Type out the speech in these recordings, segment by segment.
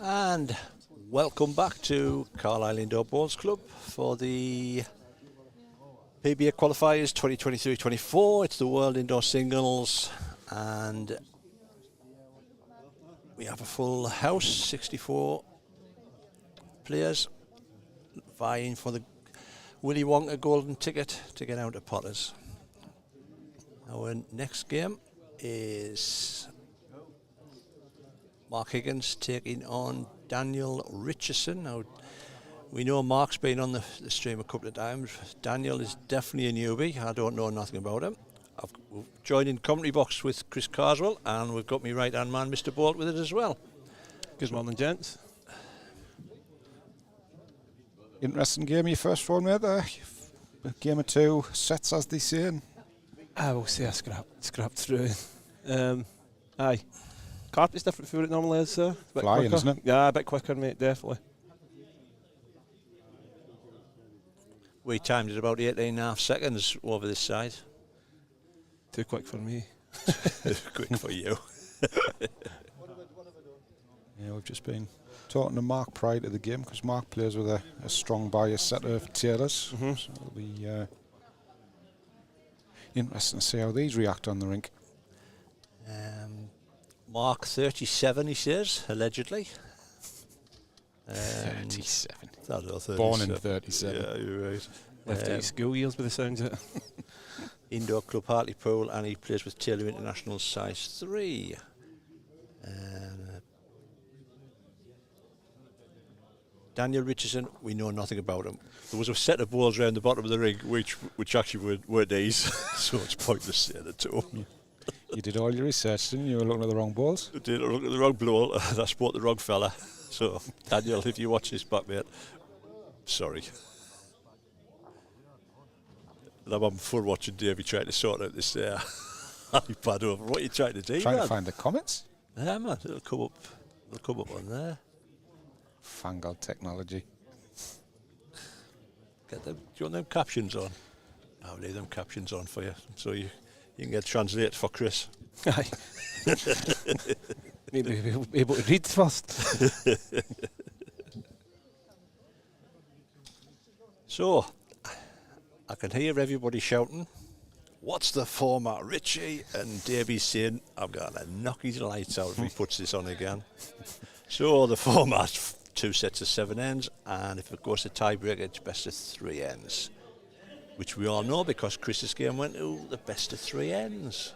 And welcome back to Carlisle Indoor Bowls Club for the PBA Qualifiers 2023-24. It's the World Indoor Singles, and we have a full house, 64 players vying for the Willy Wonka golden ticket to get out of Potters. Our next game is Mark Higgins taking on Daniel Richardson. Now, we know Mark's been on the stream a couple of times. Daniel is definitely a newbie. I don't know nothing about him. I've joined in commentary box with Chris Carswell, and we've got me right-hand man, Mr. Bolt, with it as well. Good morning, gents. Interesting game, your first one, mate. Game of two sets, as they say. I will say I scrapped through. Aye. Carpet's different for it normally is, sir. Flying, quicker. isn't it? Yeah, a bit quicker, mate, definitely. We timed it about 18.5 seconds over this side. Too quick for me. Quick for you. Yeah, we've just been talking to Mark prior to the game, because Mark plays with a strong bias set of tailors. So it'll be interesting to see how these react on the rink. Mark 37, he says, allegedly. 37. I don't know, 37. Born in 37. Yeah, you're right. Left out school years by the sounds of it. Indoor Club Hartlepool, and he plays with Taylor International size 3. Daniel Richardson, we know nothing about him. There was a set of balls around the bottom of the ring which actually weren't these, so it's pointless saying it to him. You did all your research, didn't you? You were looking at the wrong balls. I did look at the wrong ball. I sport the wrong fella. So, Daniel, if you watch this back, mate, sorry. And I'm on full watching Davey trying to sort out this iPad over. What are you trying to do, Trying man? to find the comments. Yeah, man, it'll come up on there. Fangled technology. Get them. Do you want them captions on? I'll leave them captions on for you, so you can get translate for Chris. Aye. Maybe we'll be able to read first. So, I can hear everybody shouting, "What's the format, Richie?" And Davey's saying, "I'm going to knock his lights out if he puts this on again." So, the format, 2 sets of 7 ends, and if it goes to tiebreak, it's best of 3 ends. Which we all know because Chris's game went to the best of 3 ends.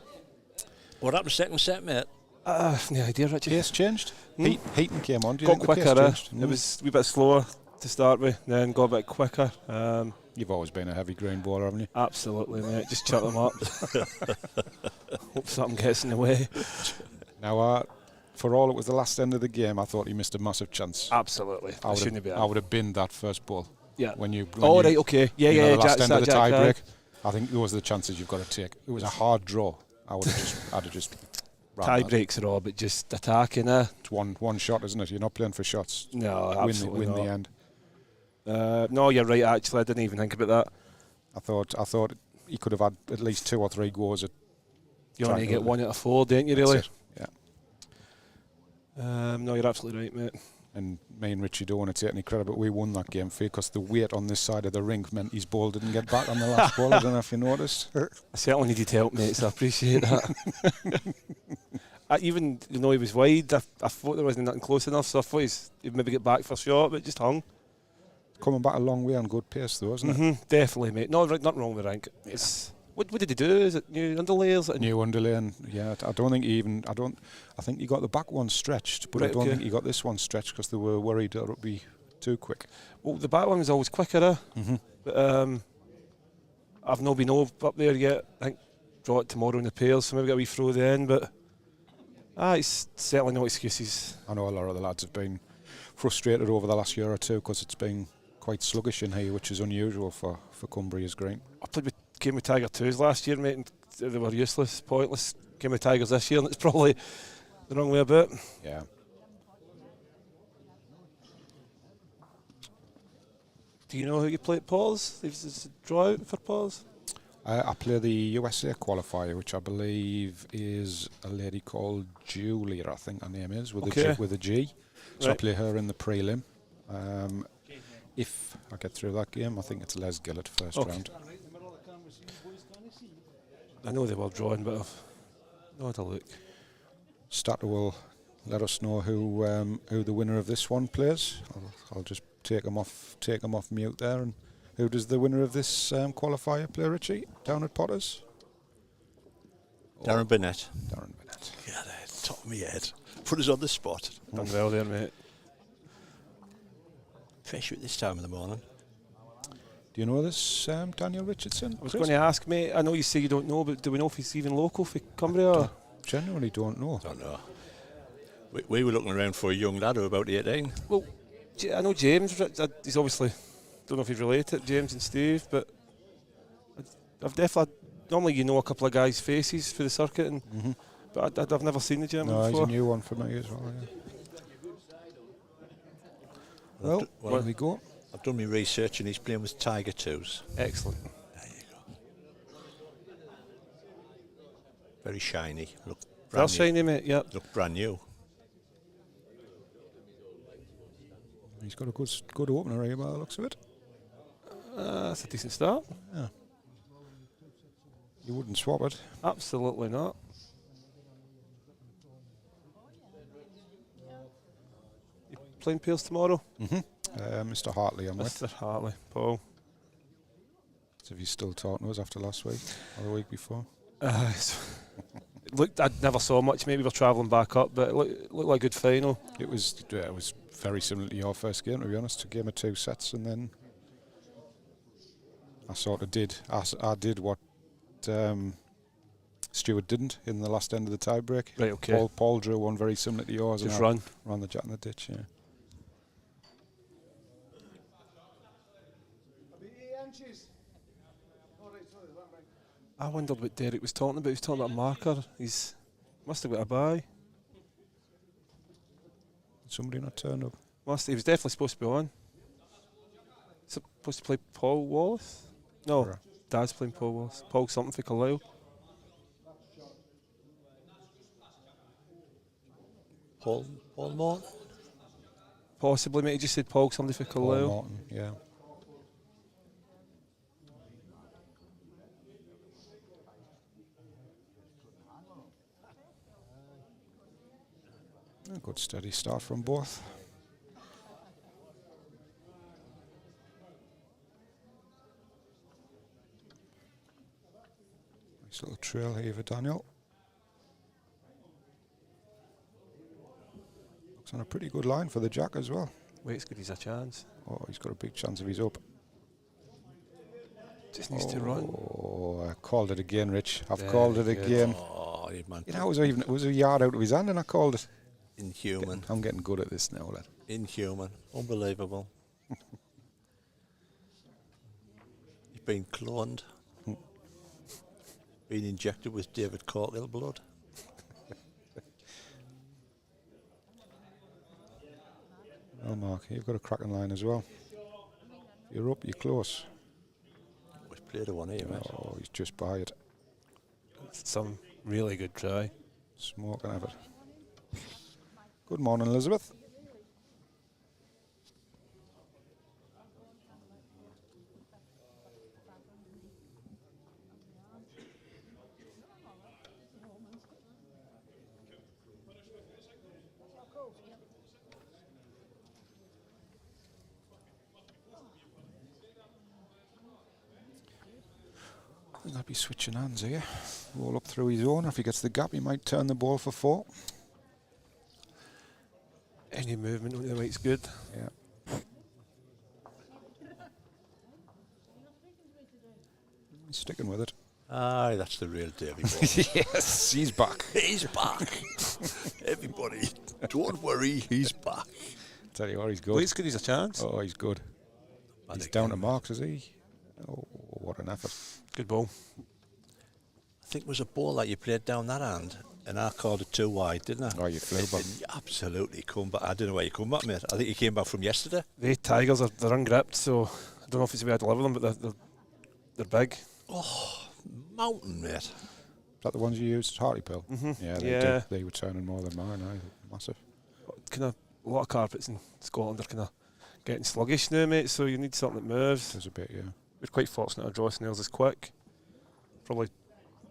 What happened second set, mate? No idea, Richie. Pace changed? Heating came on. Do you Got think the pace quicker, changed? It was a wee bit slower to start with, then got a bit quicker. You've always been a heavy grain bowler, haven't you? Absolutely, mate. Just chuck them up. Hope something gets in the way. Now, for all it was the last end of the game, I thought he missed a massive chance. Absolutely. I would have binned that first ball. Yeah. Right, okay. Yeah, the last Jack, end of the Jack, tie Jack. break. I think those are the chances you've got to take. It was a hard draw. I'd have just Tie breaks are all, but just attacking. It's one shot, isn't it? You're not playing for shots. No, absolutely win not. the end. No, you're right. Actually, I didn't even think about that. I thought he could have had at least 2 or 3 goes at. You only get 1 out of 4, don't you? Really? Yeah. No, you're absolutely right, mate. And me and Richie don't want to take any credit, but we won that game for you because the weight on this side of the rink meant his ball didn't get back on the last ball. I don't know if you noticed. I certainly needed help, mate, so I appreciate that. Even though he was wide, I thought there wasn't nothing close enough, so I thought he'd maybe get back for a shot, but it just hung. Coming back a long way on good pace, though, isn't it? Definitely, mate. No, nothing wrong with the rank. Yeah. It's what did he do? Is it new underlayers? New underlay, and I don't think I think he got the back one stretched, but Right, I don't okay. think he got this one stretched because they were worried that it would be too quick. Well, the back one was always quicker, but I've not been up there yet. I think draw it tomorrow in the pairs, so maybe get a wee throw then, but it's certainly no excuses. I know a lot of the lads have been frustrated over the last year or two because it's been quite sluggish in here, which is unusual for Cumbria's green. I came with Tiger 2s last year, mate, and they were useless, pointless. Came with Tigers this year, and it's probably the wrong way about. Yeah. Do you know who you play at Paul's? Is it a draw out for Paul's? I play the USA qualifier, which I believe is a lady called Julia, I think her name is, with a G. So I play her in the prelim. If I get through that game, I think it's Les Gillett first round. I know they were drawing, but I've not had a look. Starter will let us know who the winner of this one plays. I'll just take them off mute there. And who does the winner of this qualifier play, Richie? Down at Potters? Darren Burnett. Darren Burnett. Yeah, top of my head. Put us on the spot. Done well there, mate. Especially at this time of the morning. Do you know this, Daniel Richardson? I was going to ask, mate, I know you say you don't know, but do we know if he's even local for Cumbria? Genuinely don't know. Don't know. We were looking around for a young lad who was about 18. Well, I know James, he's obviously, don't know if he's related, James and Steve, but I've definitely, normally you know a couple of guys' faces for the circuit, and but I've never seen the gentleman before. He's a new one for me as well, yeah. Well, there we go. I've done my research and he's playing with Tiger 2s. Excellent. There you go. Very shiny. Look Very brand shiny, mate, yep. Look brand new. He's got a good opener here by the looks of it. That's a decent start. Yeah. You wouldn't swap it. Absolutely not. You playing Peels tomorrow? Mr. Hartley, I'm with. Mr. Hartley, Paul. So if he's still talking to us after last week or the week before. Looked, I never saw much. Maybe we're travelling back up, but it looked like a good final. It was very similar to your first game, to be honest. A game of 2 sets, and then I sort of did. I did what Stuart didn't in the last end of the tie break. Right, okay. Paul drew one very similar to yours. Just and ran the jack in the ditch. Yeah. I wondered what Derek was talking about. He was talking about a marker. He's must have got a bye. Somebody not turned up. He was definitely supposed to be on. Supposed to play Paul Wallace? No, Right. Dad's playing Paul Wallace. Paul something for Carlisle. Paul Morton? Possibly, mate. He just said Paul somebody for Paul Carlisle. Morton, yeah. A good steady start from both. Nice little trail here for Daniel. Looks on a pretty good line for the jack as well. Wait's good, he's a chance. Oh, he's got a big chance if he's up. Just needs to run. Oh, I called it again, Rich. I've called it again. Oh, man. You know, it was a yard out of his hand and I called it. Inhuman. I'm getting good at this now, lad. Inhuman. Unbelievable. He's been cloned. Been injected with David Corkill blood. Oh, Mark, you've got a cracking line as well. You're up, you're close. We've played a one here, mate. Oh, he's just by it. Some really good try. Smoking of it. Good morning, Elizabeth. He might be switching hands here. Roll up through his own. If he gets the gap, he might turn the ball for 4. Any movement on the right's good. Yeah. He's sticking with it. Aye, that's the real Davy Boy. Yes, he's back. He's back. Everybody, don't worry, he's back. Tell you what, he's good. Wait's good, he's a chance. Oh, he's good. And He's again, down to marks, is he? Oh, what an effort. Good ball. I think it was a ball that you played down that hand, and I called it too wide, didn't I? Oh, you flew back. And you absolutely come back. I don't know where you come back, mate. I think you came back from yesterday. The Tigers they're ungripped, so I don't know if it's the way I deliver them, but they're big. Oh, mountain, mate. Is that the ones you used at Hartlepool? Yeah, they Yeah. did. They were turning more than mine. Massive. Kind of a lot of carpets in Scotland are kind of getting sluggish now, mate. So you need something that moves. There's a bit, yeah. We're quite fortunate our draw snails is quick. Probably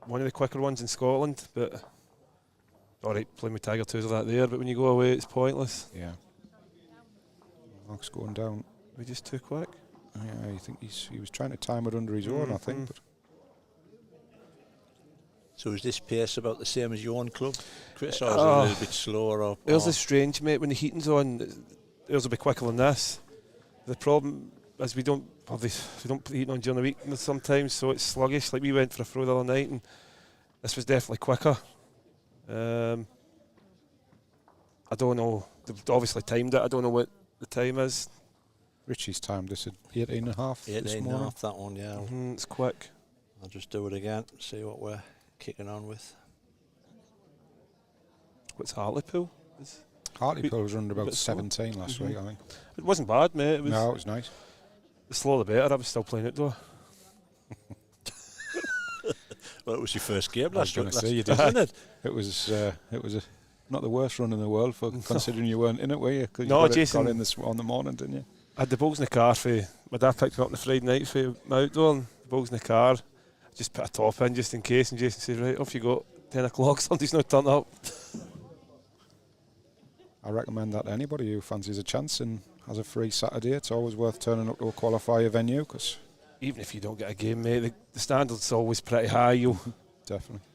one of the quicker ones in Scotland, but alright, playing with Tiger Twos or that there, but when you go away it's pointless. Yeah. Mark's going down. We're just too quick. Yeah, I think he was trying to time it under his own, I think. But So is this pace about the same as your own club, Chris, or is it a little bit slower? Or Ours is strange, mate. When the heating's on, ours will be quicker than this. The problem is we don't put the heating on during the week sometimes, so it's sluggish. Like we went for a throw the other night, and this was definitely quicker. I don't know. They've obviously timed it. I don't know what the time is. Richie's timed this at 18.5 this 18 morning. half, that one, yeah. It's quick. I'll just do it again, see what we're kicking on with. What's Hartlepool? Hartlepool was running about bit slow. 17 last week, I think. It wasn't bad, mate. It was No, it was nice. the slower the better. I was still playing outdoor. Well, it was your first game I was last going week, to say you did. wasn't it? It was not the worst run in the world for considering you weren't in it, were you? 'Cause No, you got Jason. got in this on the morning, didn't you? I had the balls in the car for my dad picked me up on the Friday night for my outdoor, and the balls in the car. Just put a top in just in case, and Jason said, "Right, off you go. 10 o'clock. Somebody's not turned up." I recommend that to anybody who fancies a chance and has a free Saturday. It's always worth turning up to a qualifier venue because Even if you don't get a game, mate, the standard's always pretty high. You'll definitely.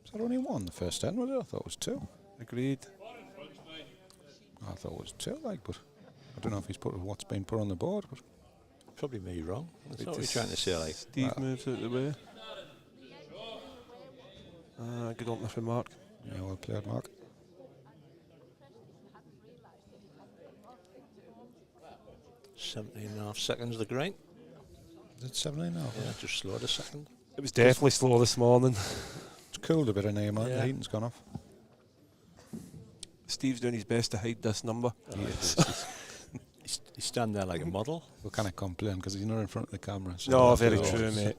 Was that only one the first 10? Was it? I thought it was two. agreed. I thought it was two, but I don't know if he's put what's been put on the board. But Probably me wrong. That's what we're trying to say, like. Steve moves out of the way. Good opener for Mark. yeah, well played, Mark. Seventeen and a half seconds, the green. Is it 17 now? Yeah, just slowed a second. It was definitely slow this morning. It's cooled a bit in here, man. Yeah. The heating's gone off. Steve's doing his best to hide this number. He's standing there like a model. We can't complain because he's not in front of the camera. So No, that's very all. true, mate.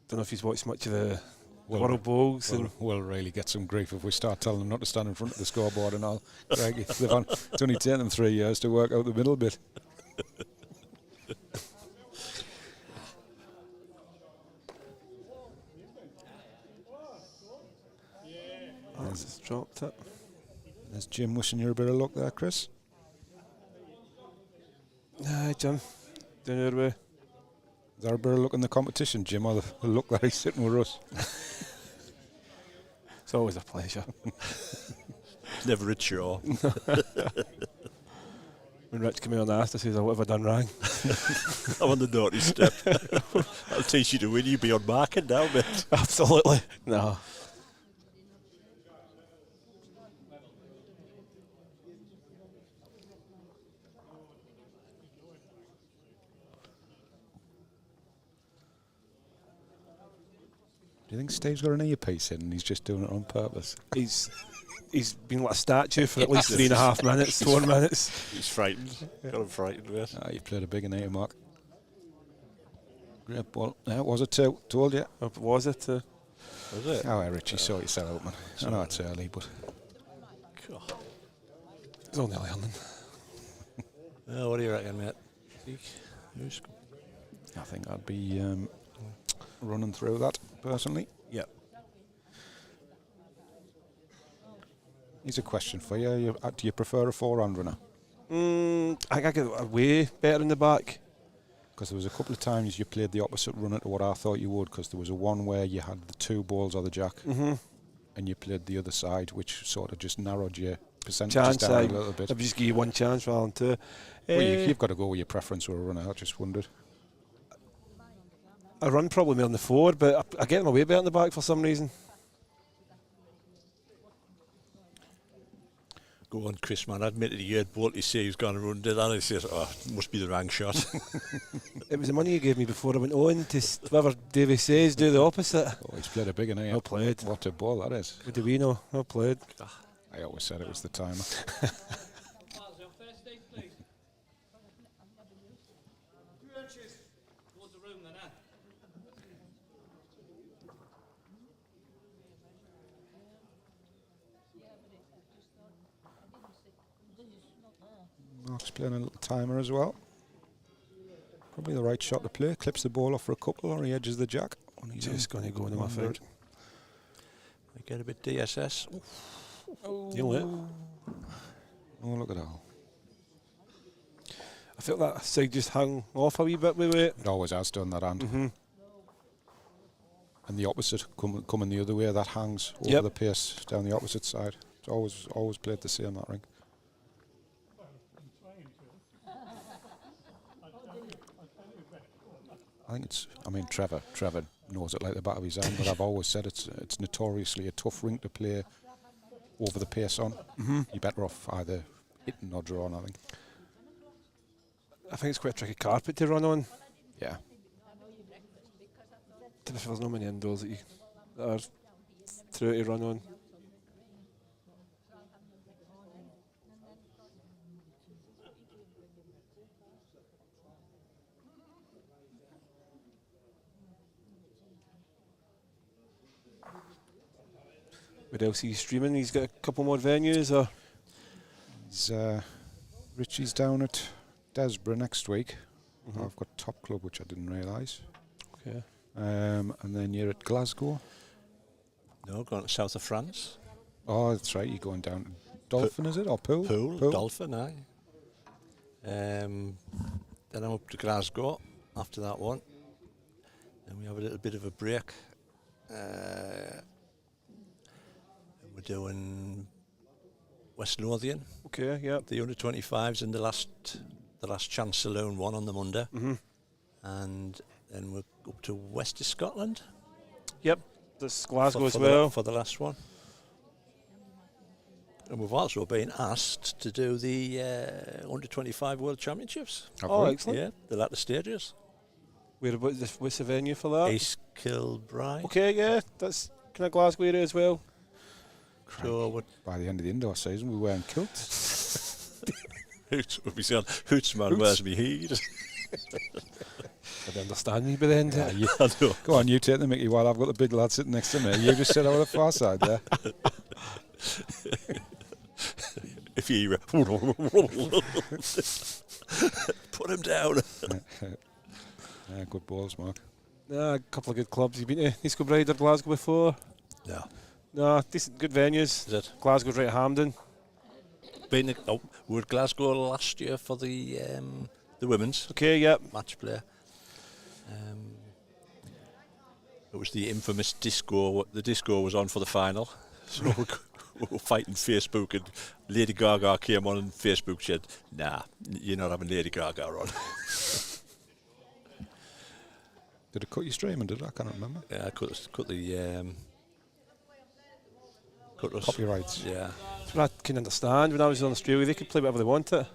Don't know if he's watched much of the World Bowls. We'll really get some grief if we start telling them not to stand in front of the scoreboard and all. Greg, it's only taken them 3 years to work out the middle bit. Just dropped it. There's Jim wishing you a bit of luck there, Chris. Nah, Jim. Down your way. Is there a bit of luck in the competition, Jim, or the luck that he's sitting with us? It's always a pleasure. It's never a chore. When Rich came in and asked, I said, "What have I done wrong?" I'm on the naughty step. I'll teach you to win. You be on market now, mate. Absolutely. No. Do you think Steve's got an earpiece in and he's just doing it on purpose? He's been like a statue for at least 3.5 minutes, 4 minutes. He's frightened. Got him frightened, mate. You played a big in here, Mark. Great ball. Yeah, was it two? Told you. Was it? Was it? Oh, Richie, sort yourself out, man. I know it's early, but God. It's only learning. What do you reckon, mate? I think I'd be running through that, personally. Yep. Here's a question for you. Do you prefer a forehand runner? I think I get way better in the back. Because there was a couple of times you played the opposite runner to what I thought you would, because there was a one where you had the two balls or the jack, and you played the other side, which sort of just narrowed your percentages down a little bit. I've just give you one chance rather than two. Well, you've got to go with your preference for a runner. I just wondered. I run probably more on the forward, but I get my way better in the back for some reason. Go on, Chris, man. I admitted you heard Bolty say he was going to run, did that? He says, must be the wrong shot. It was the money you gave me before I went on to whatever Davey says, do the opposite. Oh, he's played a big one, eh? Well played. What a ball that is. What do we know? Well played. I always said it was the timer. Mark's playing a little timer as well. Probably the right shot to play. Clips the ball off for a couple, or he edges the jack. He's just going to go in him, I think. We get a bit DSS. Deal it. Oh, look at that. I felt that side just hung off a wee bit with it. It always has done that hand. And the opposite, coming the other way, that hangs over the pace down the opposite side. It's always played the same, that ring. I think Trevor knows it like the back of his hand, but I've always said it's notoriously a tough ring to play over the pace on. You're better off either hitting or drawing, I think. I think it's quite a tricky carpet to run on. Yeah. There's not many indoors that are true to run on. What else are you streaming? He's got a couple more venues, or? Richie's down at Desborough next week. I've got Top Club, which I didn't realise. Okay. And then you're at Glasgow. No, going to south of France. Oh, that's right. You're going down to Dolphin, is it, or Poole? Poole. Dolphin, aye. Then I'm up to Glasgow after that one. Then we have a little bit of a break. We're doing West Lothian. Okay, yeah. The under 25s in the last chance saloon one on the Monday. And then we're up to West of Scotland. Yep, there's Glasgow as well. For the last one. And we've also been asked to do the under 25 World Championships. Oh, excellent. Yeah, the latter stages. What's the venue for that? East Kilbride. Okay, yeah, that's kind of Glasgow area as well. So by the end of the indoor season, we weren't kilts. Hoots man, where's me heat? I'd understand me by the end. Yeah, go on, you take the mickey while I've got the big lad sitting next to me. You just sit over the far side there. If you put him down. Yeah, good balls, Mark. A couple of good clubs. You've been to East Kilbride or Glasgow before? No. No, decent, good venues. Is it? Glasgow's right at Hampden. We were at Glasgow last year for the women's. Okay, yep. Match play. It was the infamous disco. The disco was on for the final. So we were fighting Facebook, and Lady Gaga came on, and Facebook said, "Nah, you're not having Lady Gaga on." Did it cut your stream? Did it? I can't remember. Yeah, I cut the copyrights. Yeah. That's what I can understand. When I was in Australia, they could play whatever they wanted.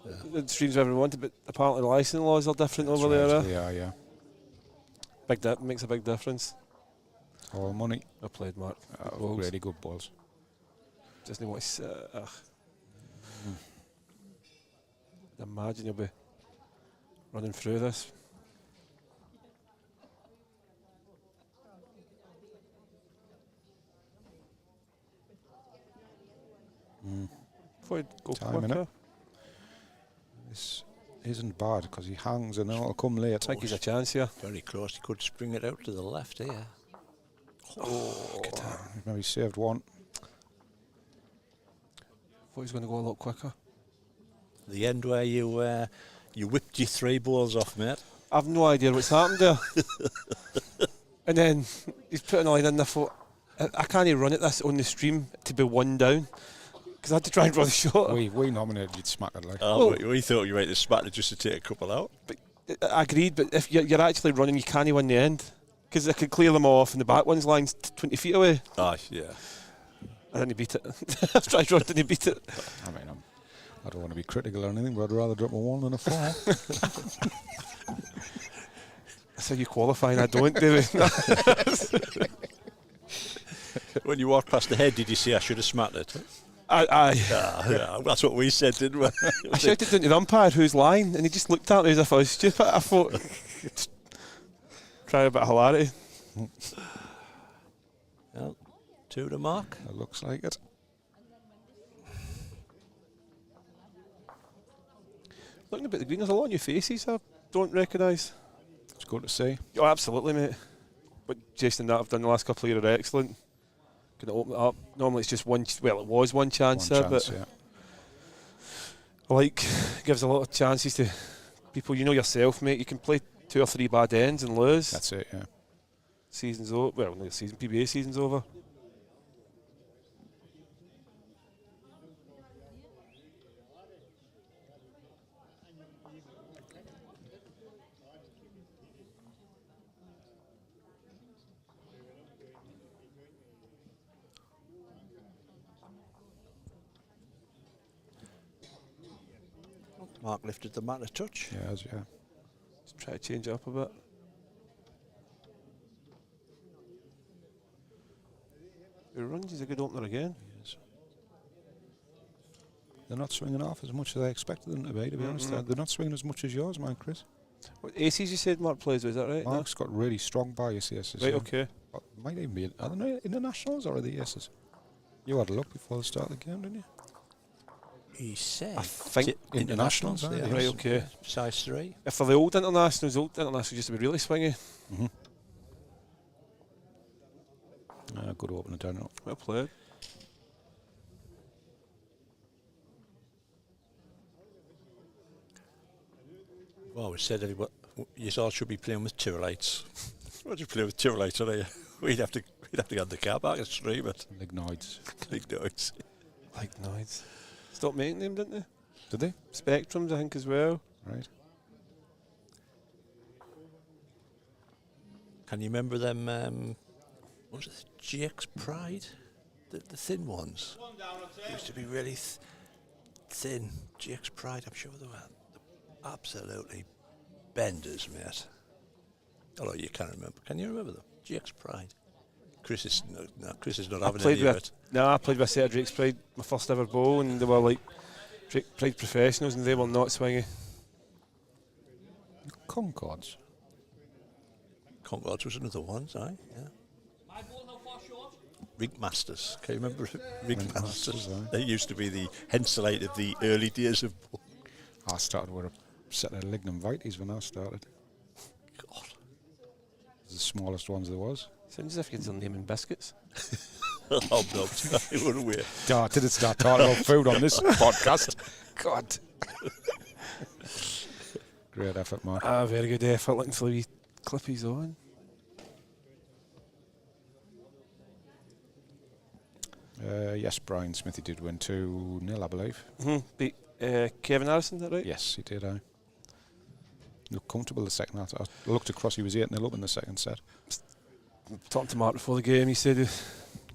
Yeah. The streams whatever they wanted, but apparently the licensing laws are different over there. Yeah. Makes a big difference. All money. I played, Mark. Really good balls. Doesn't want to. Imagine you'll be running through this. Before you go quicker. This isn't bad because he hangs and then it'll come late. I think he's a chance here. Very close. He could spring it out to the left here. Good time. Maybe saved one. Thought he was going to go a lot quicker. The end where you whipped your 3 balls off, mate. I've no idea what's happened there. And then he's putting a line in there. Thought, I can't even run at this on the stream to be 1 down. Because I had to try and run short. We nominated you'd smack it like. We thought you might have smacked it just to take a couple out. But I agreed, but if you're actually running, you can't win the end. Because I could clear them off and the back one's line's 20 feet away. Yeah. I didn't beat it. I tried to run, didn't beat it. I mean, I don't want to be critical or anything, but I'd rather drop a 1 than a 4. That's how you qualify and I don't do it. When you walked past the head, did you say I should have smacked it? Yeah, that's what we said, didn't we? I shouted down to the umpire who's lying, and he just looked at me as if I was stupid. I thought, try a bit of hilarity. Well, 2 to mark. It looks like it. Looking a bit the green, there's a lot of new faces I don't recognise. It's good to see. Oh, absolutely, mate. But Jason, that I've done the last couple of years are excellent. Going to open it up. Normally it's just one. Well, it was one chance there, but yeah. I like gives a lot of chances to people. You know yourself, mate. You can play 2 or 3 bad ends and lose. That's it, yeah. Season's over. Well, no, the season PBA season's over. Mark lifted the mat a touch. Yeah, yeah. Just try to change it up a bit. The runs is a good opener again. Yes. They're not swinging off as much as I expected them to be honest. They're not swinging as much as yours, man, Chris. What aces you said Mark plays with, is that right? Mark's got really strong bias aces. Right, okay. Might even be, I don't know, internationals or are the aces? You had a look before the start of the game, didn't you? He said. I think internationals, yeah. right, okay. Size 3. If for the old internationals used to be really swingy. Good opener down up. Well played. Well, we said everybody, you all should be playing with Tyrolites. What do you play with Tyrolites today? We'd have to get the car back and stream it. Lignoids. Lignoids. Like noise. Stopped making them, didn't they? Did they? Spectrums, I think, as well. Right. Can you remember them? What was it? GX Pride, the thin ones. Used to be really thin. GX Pride, I'm sure they were absolutely benders, mate. Although you can't remember. Can you remember them? GX Pride. Chris is not having any of it. No, I played with a set of Drake's Pride, my first ever bowl, and they were like Drake Pride professionals, and they were not swingy. Concords. Concords was another one, aye. Yeah. Rig Masters. Can you remember Rig Masters? They used to be the Henselite of the early days of bowling. I started with a set of Lignum Vites when I started. God. The smallest ones there was. Sounds as if you're naming biscuits. I'm not. I wouldn't wait. Didn't start talking about food on this podcast. God. Great effort, Mark. Very good effort. Looking for the wee clippies on. Yes, Brian Smithy did win 2-0, I believe. Beat Kevin Harrison, is that right? Yes, he did, aye. Looked comfortable the second half. I looked across, he was 8-0 up in the second set. Talking to Mark before the game, he said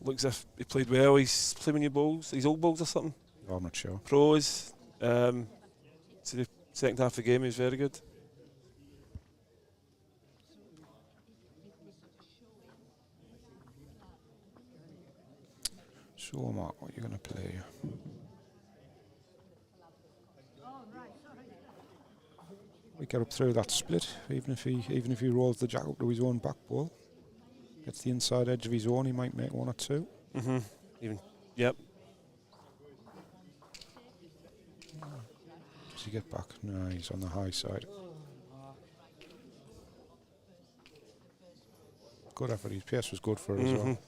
looks as if he played well. He's playing new balls, his old balls or something. Oh, I'm not sure. Pros. So the second half of the game is very good. So, Mark, what are you going to play? We get up through that split, even if he rolls the jack up to his own back ball, gets the inside edge of his own, he might make 1 or 2. Yep. Does he get back? No, he's on the high side. Good effort. His pace was good for it as well.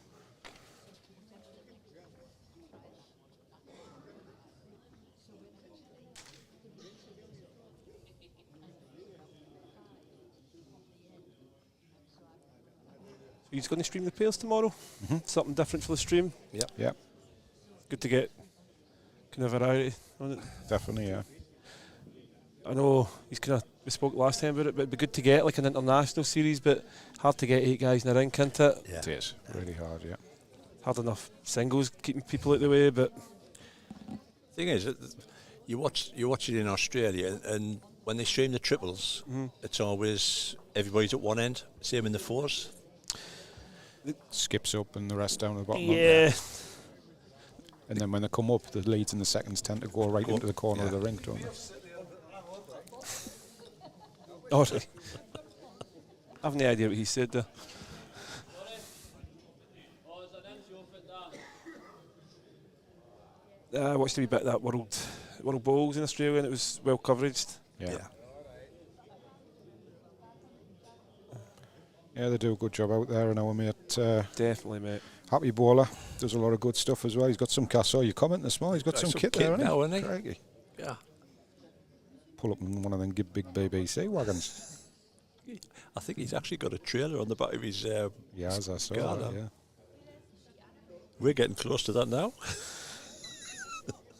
He's going to stream the pairs tomorrow. Something different for the stream. Yep. Good to get kind of variety on it. Definitely, yeah. I know we spoke last time about it, but it'd be good to get like an international series, but hard to get 8 guys in the ring, can't it? Yeah. It is. Really hard, yeah. Hard enough singles, keeping people out the way, but... Thing is, you watch it in Australia, and when they stream the triples, it's always everybody's at one end, same in the fours. Skips up and the rest down at the bottom. Yeah. And then when they come up, the leads and the seconds tend to go right into the corner of the rink, don't they? Oh, right. I've no idea what he said there. I watched a wee bit of that World Bowls in Australia, and it was well coveraged. Yeah, they do a good job out there, and our mate Definitely, mate. Happy Bowler does a lot of good stuff as well. He's got some I saw you comment this morning. He's got some kit there, now, hasn't he? Crikey. Yeah. Pull up in one of them big BBC wagons. I think he's actually got a trailer on the back of his Yeah, as I saw car that, now. yeah. We're getting close to that now.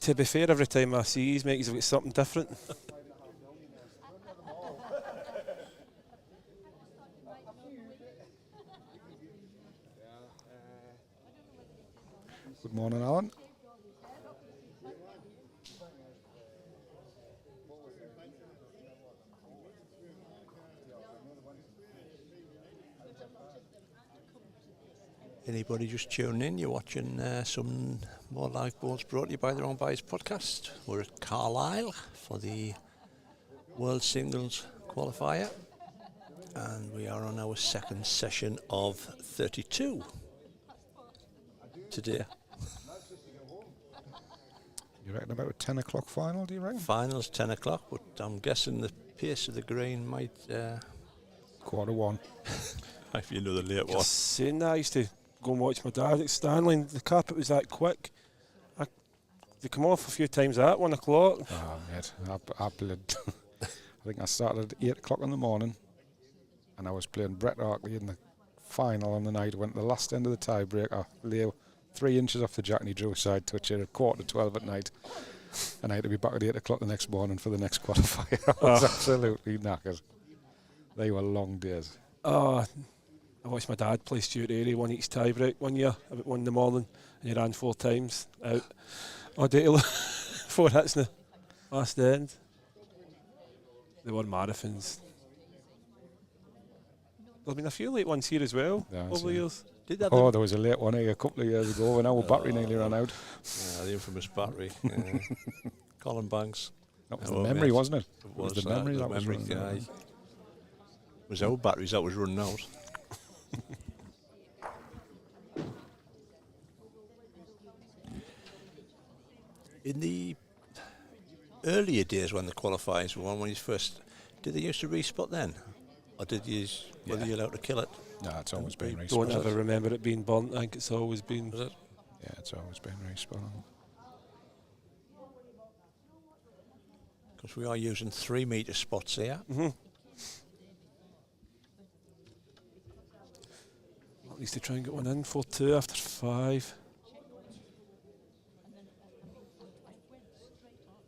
To be fair, every time I see he's making got something different. Good morning, Alan. Anybody just tuning in, you're watching some more live balls brought to you by the Wrong Bias podcast. We're at Carlisle for the World Singles Qualifier, and we are on our second session of 32 today. You reckon about a 10 o'clock final, do you reckon? Finals 10 o'clock, but I'm guessing the pace of the green might Quarter one. might be another late one. Just saying that, I used to go and watch my dad at Stanley, and the carpet was that quick. They come off a few times at 1 o'clock. Oh, mate, I played. I think I started at 8 o'clock in the morning, and I was playing Brett Hartley in the final on the night. Went to the last end of the tiebreaker, lay 3 inches off the jack, and he drew a side touch at 11:15 at night. And I had to be back at 8 o'clock the next morning for the next qualifier. I was absolutely knackered. They were long days. I watched my dad play Stuart Airy, won each tiebreak one year, about 1 in the morning, and he ran 4 times out all day till 4 hits in the last end. They were marathons. There's been a few late ones here as well over the years. Did that? Oh, there was a late one here a couple of years ago when our battery nearly ran out. Yeah, the infamous battery. Colin Banks. That was the memory, wasn't it? It was the memory that was memory. running out. It was our batteries that was running out. In the earlier days when the qualifiers were on, when you first, did they used to respot then? Or did you, were you allowed to kill it? No, it's always been Don't respot. ever remember it being burnt. I think it's always been. Was it? Yeah, it's always been respot. Because we are using 3 metre spots here. At least to try and get one in. 4-2 after 5.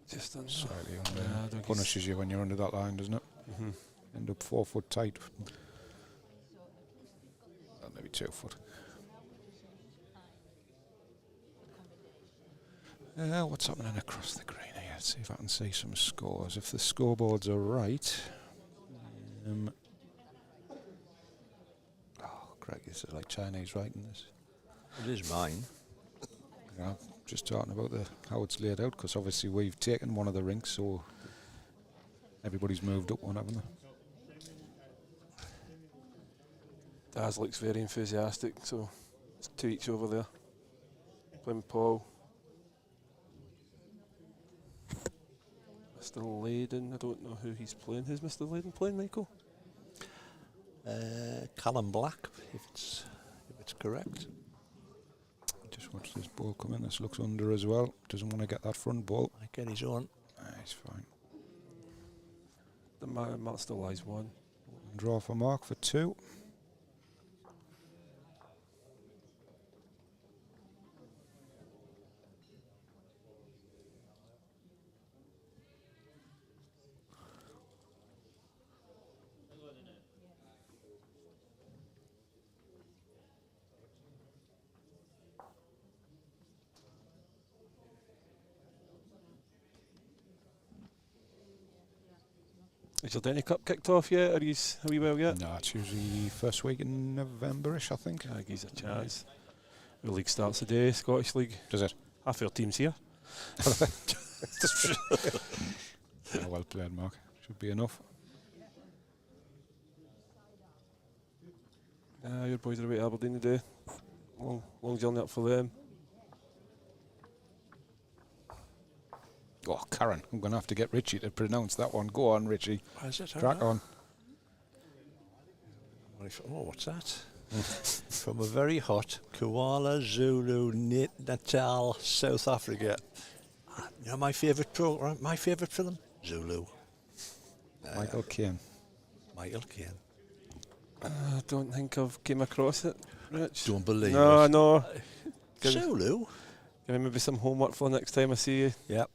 Just under. Slightly I under. don't Punishes you when you're under that line, doesn't it? End up 4 foot tight. Maybe 2 foot. What's happening across the green here? Let's see if I can see some scores. If the scoreboards are right. Craig, this is like Chinese writing this. It is mine. I'm just talking about how it's laid out, because obviously we've taken one of the rinks, so everybody's moved up one, haven't they? Daz looks very enthusiastic, so it's 2 each over there. Playing Paul. Mr. Layden, I don't know who he's playing. Who's Mr. Layden playing, Michael? Callum Black, if it's correct. Just watch this ball come in. This looks under as well. Doesn't want to get that front ball. I get his own. He's fine. The Mark still lies 1. Draw for Mark for 2. Is your Denny Cup kicked off yet? Are we well yet? No, it's usually first week in November-ish, I think. I give a chance. The league starts today, Scottish League. Does it? half our team's here. Yeah, well played, Mark. Should be enough. Your boys are away to Aberdeen today. Long journey up for them. Oh, Karen, I'm going to have to get Richie to pronounce that one. Go on, Richie. Is it? Crack on. Oh, what's that? From a very hot Kuala Zulu Natal, South Africa. You know my favourite program, my favourite film? Zulu. Michael Caine. Michael Caine. I don't think I've came across it, Rich. Don't believe No, it. no. Zulu? Give me maybe some homework for next time I see you. Yep.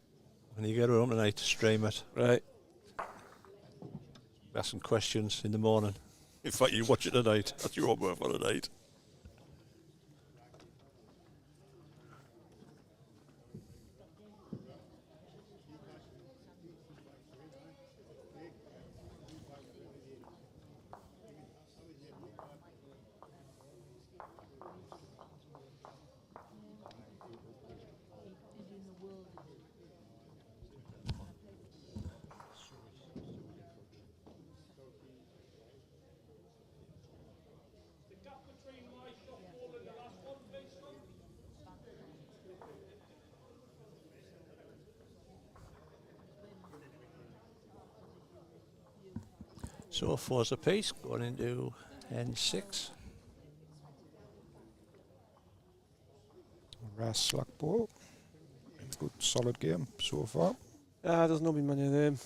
When you get home tonight, stream it. Right. Ask some questions in the morning. In fact, you watch it tonight. That's your homework for tonight. So 4's a piece, going into N6. Ras slack ball. Good solid game so far. There's no been many of them.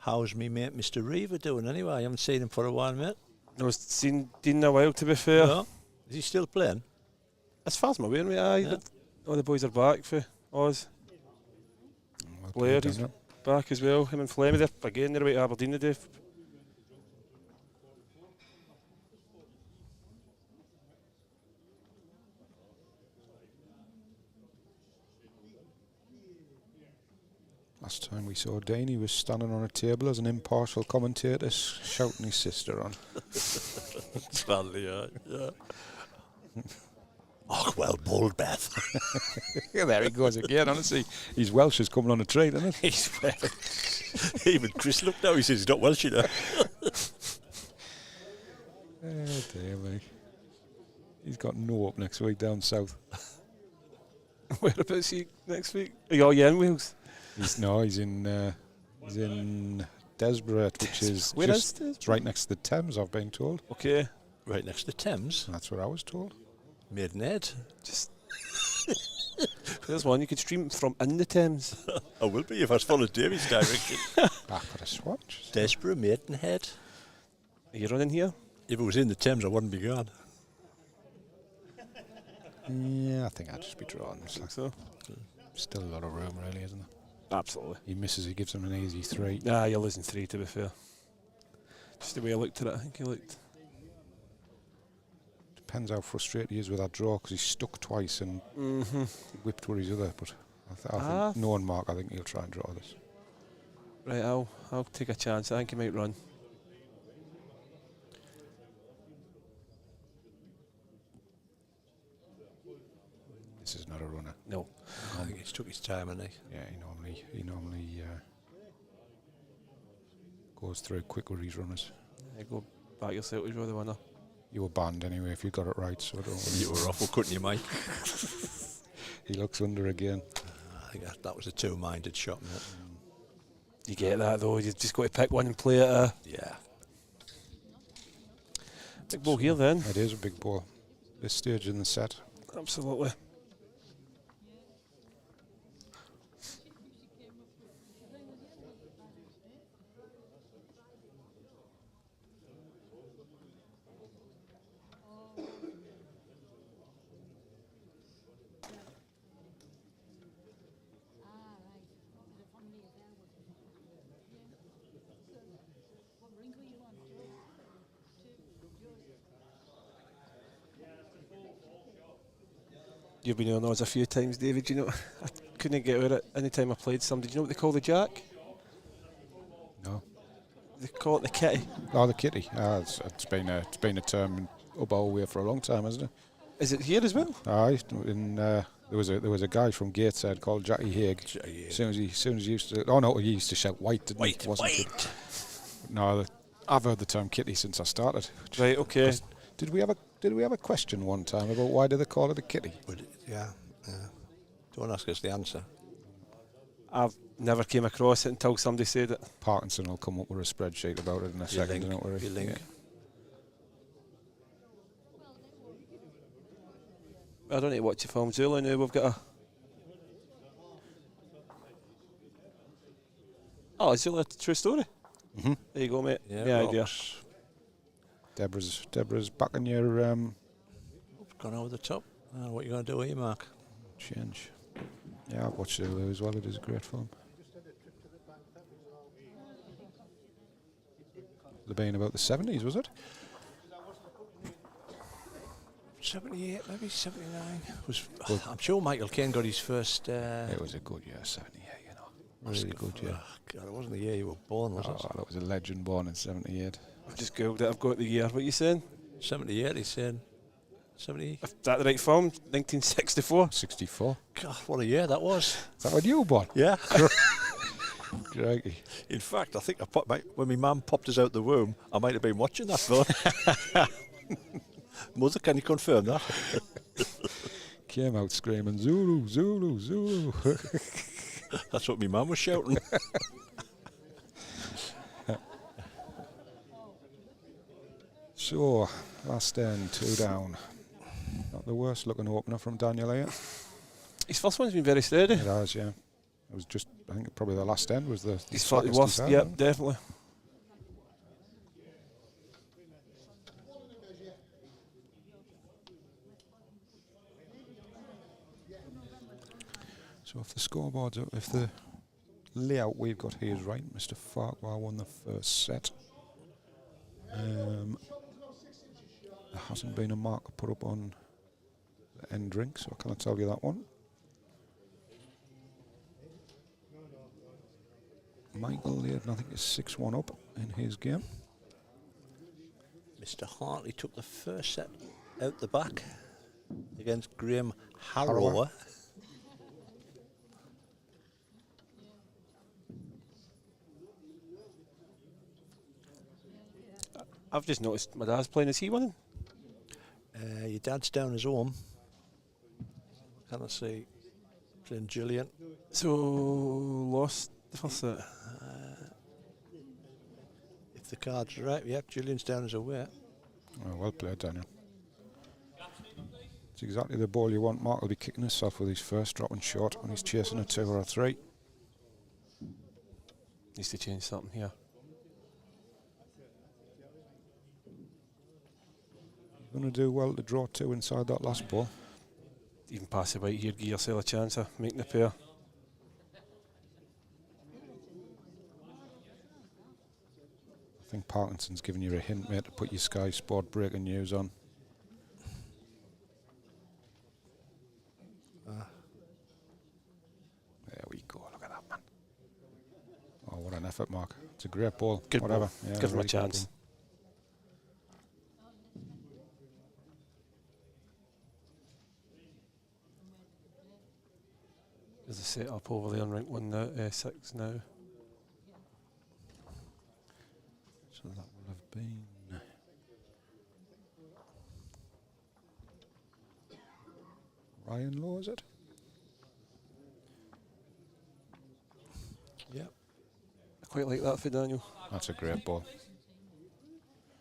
How's me mate Mr. Reaver doing anyway? I haven't seen him for a while, mate. I was seen Dean in a while, to be fair. No? Is he still playing? As far as I'm aware, yeah. All the boys are back for Oz. Well Blair, played, he's Daniel. back as well. Him and Flemmy, they're away to Aberdeen today. Last time we saw Dane, he was standing on a table as an impartial commentator, shouting his sister on. Sadly, yeah. Oh, well bowled, Beth. Yeah, there he goes again, honestly. His Welsh is coming on a train, isn't it? He's even Chris looked now, he says he's not Welsh, you know. Oh, dear me. He's got no up next week down south. Whereabouts you next week? Are you in Wales? He's in Desborough, which is Where just is it's right next to the Thames, I've been told. Okay. Right next to Thames. That's what I was told. Maidenhead. Just there's one you could stream from in the Thames. I will be if I follow Davy's direction. I could have swatched. Desborough, Maidenhead. Are you running here? If it was in the Thames, I wouldn't be gone. Yeah, I think I'd just be drawn. I think so. Still a lot of room, really, isn't there? Absolutely. He misses, he gives him an easy 3. Nah, you're losing 3, to be fair. Just the way I looked at it, I think he looked. Depends how frustrated he is with that draw, because he's stuck twice and whipped with his other. But I think, knowing Mark, I think he'll try and draw this. Right, I'll take a chance. I think he might run. This is not a runner. No. I think he's took his time, hasn't he? Yeah, he normally goes through quick with his runners. You go back yourself as well, the winner. You were banned anyway if you got it right, so I don't worry. You were awful, couldn't you, Mike? He looks under again. I think that was a two-minded shot, mate. You get that though, you just got to pick one and play it. Yeah. Big ball here then. It is a big ball. This stage in the set. Absolutely. You've been on odds a few times, David. You know, I couldn't get over it. Any time I played somebody, do you know what they call the jack? No. They call it the kitty. Oh, the kitty. It's been a term up our way for a long time, hasn't it? Is it here as well? Aye. There was a guy from Gateshead called Jackie Haig. As soon as he used to, he used to shout white, didn't he? White. No, I've heard the term kitty since I started. Right. Okay. Did we have a question one time about why do they call it a kitty? Yeah. Don't ask us the answer. I've never came across it until somebody said it. Parkinson will come up with a spreadsheet about it in a second. Don't worry. Link. I don't need to watch the film Zulu now. We've got a. Oh, Zulu, a true story. Mm-hmm. There you go, mate. Yeah, idea. Deborah's back in your Gone over the top. What are you going to do here, Mark? change. Yeah, I've watched Zulu as well. It is a great film. They've been about the 70s, was it? 78, maybe 79. I'm sure Michael Caine got his first. It was a good year, 78. You know, really good year. God, it wasn't the year you were born, was it? That was a legend born in 78. I've just googled it. I've got the year. What are you saying? 78, he's saying. 70. Is that the right film? 1964. 64. God, what a year that was. Is that when you were born? Yeah. Crikey. In fact, I think when my mum popped us out the womb, I might have been watching that film. Mother, can you confirm that? Came out screaming, Zulu, Zulu, Zulu. That's what my mum was shouting. So, last end, 2 down. Not the worst looking opener from Daniel here. His first one's been very steady. It has, yeah. It was just, I think probably the last end was the His slackest worst, he's had, yep, hasn't it? definitely. So if the scoreboard's up, if the layout we've got here is right, Mr. Farquhar won the first set. There hasn't been a marker put up on the end drink, so I can't tell you that one. Michael Laird, I think, is 6-1 up in his game. Mr. Hartley took the first set out the back against Graham Harrower. I've just noticed my dad's playing. Is he winning? Your dad's down his home. Can I see? Playing Gillian. So, lost the first set. If the card's right, yep, Gillian's down his away. Oh, well played, Daniel. It's exactly the ball you want. Mark will be kicking himself with his first dropping short when he's chasing a 2 or a 3. Needs to change something here. Going to do well to draw 2 inside that last ball. Even pass it right here, give yourself a chance of making the pair. I think Parkinson's giving you a hint, mate, to put your Sky Sport breaking news on. There we go, look at that, man. Oh, what an effort, Mark. It's a great ball. Good Whatever. ball. Yeah, Give him a really good chance. ball. There's a set up over there on rank 1 now, 6 now. So that will have been Ryan Lowe, is it? Yep. I quite like that for Daniel. That's a great ball.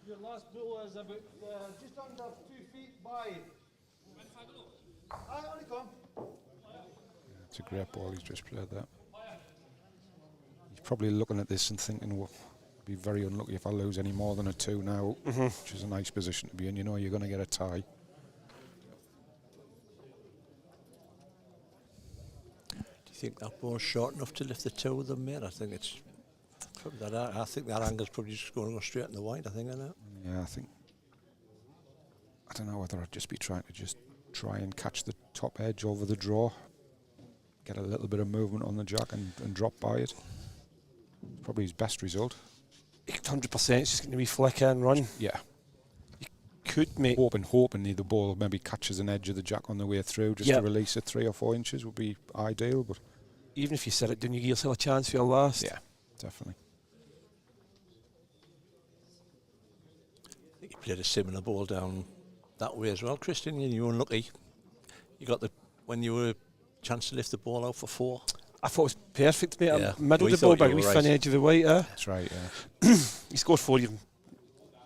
Your last ball is about just under 2 feet by. I only come. It's a great ball. He's just played that. He's probably looking at this and thinking, well, I'll be very unlucky if I lose any more than a 2 now, which is a nice position to be in. You know you're going to get a tie. Do you think that ball's short enough to lift the 2 of them, mate? I think it's probably that. I think that angle's probably just going to go straight in the white. I think, isn't it? Yeah, I don't know whether I'd just be trying to just try and catch the top edge over the draw, get a little bit of movement on the jack and drop by it. Probably his best result. 100%. It's just going to be flick and run. Yeah. Could make Hoping the ball maybe catches an edge of the jack on the way through, just to release it 3 or 4 inches would be ideal. But even if you set it down, you give yourself a chance for your last. yeah, definitely. I think you played a similar ball down that way as well, Christian. You were unlucky. You got when you were chance to lift the ball out for 4. I thought it was perfect, mate. Yeah. I middled We the ball thought back you with were thin right. edge of the white. That's right, yeah. You scored 4, you've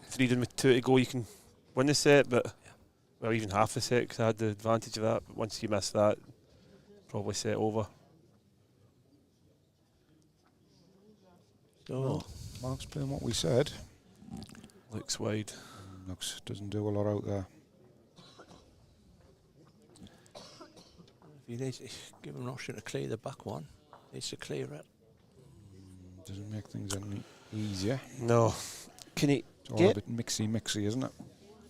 3 done with 2 to go, you can win the set, but well, even half the set, because I had the advantage of that. But once you miss that, probably set over. So, Mark's playing what we said. Looks wide. Doesn't do a lot out there. you need to give him an option to clear the back one. Needs to clear it. Doesn't make things any easier. No. Can he It's all a get? bit mixy, isn't it?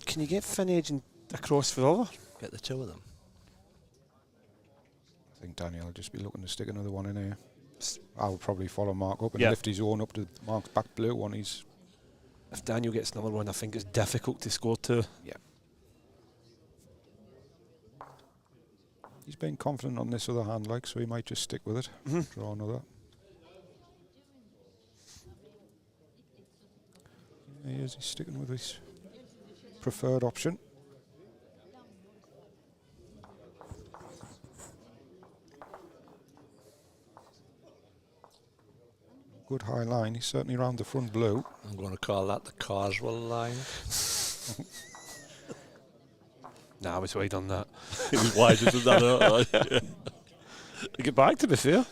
Can you get thin edge and across for the other? Get the 2 of them. I think Daniel will just be looking to stick another one in here. I'll probably follow Mark up and Yeah. lift his own up to Mark's back blue one. He's If Daniel gets another one, I think it's difficult to score 2. he's been confident on this other hand, like, so he might just stick with it. Draw another. Yeah, he is. He's sticking with his preferred option. Good high line. He's certainly round the front blue. I'm going to call that the Carswell line. Nah, I was wide on that. It was wider than that. Get back, to be fair.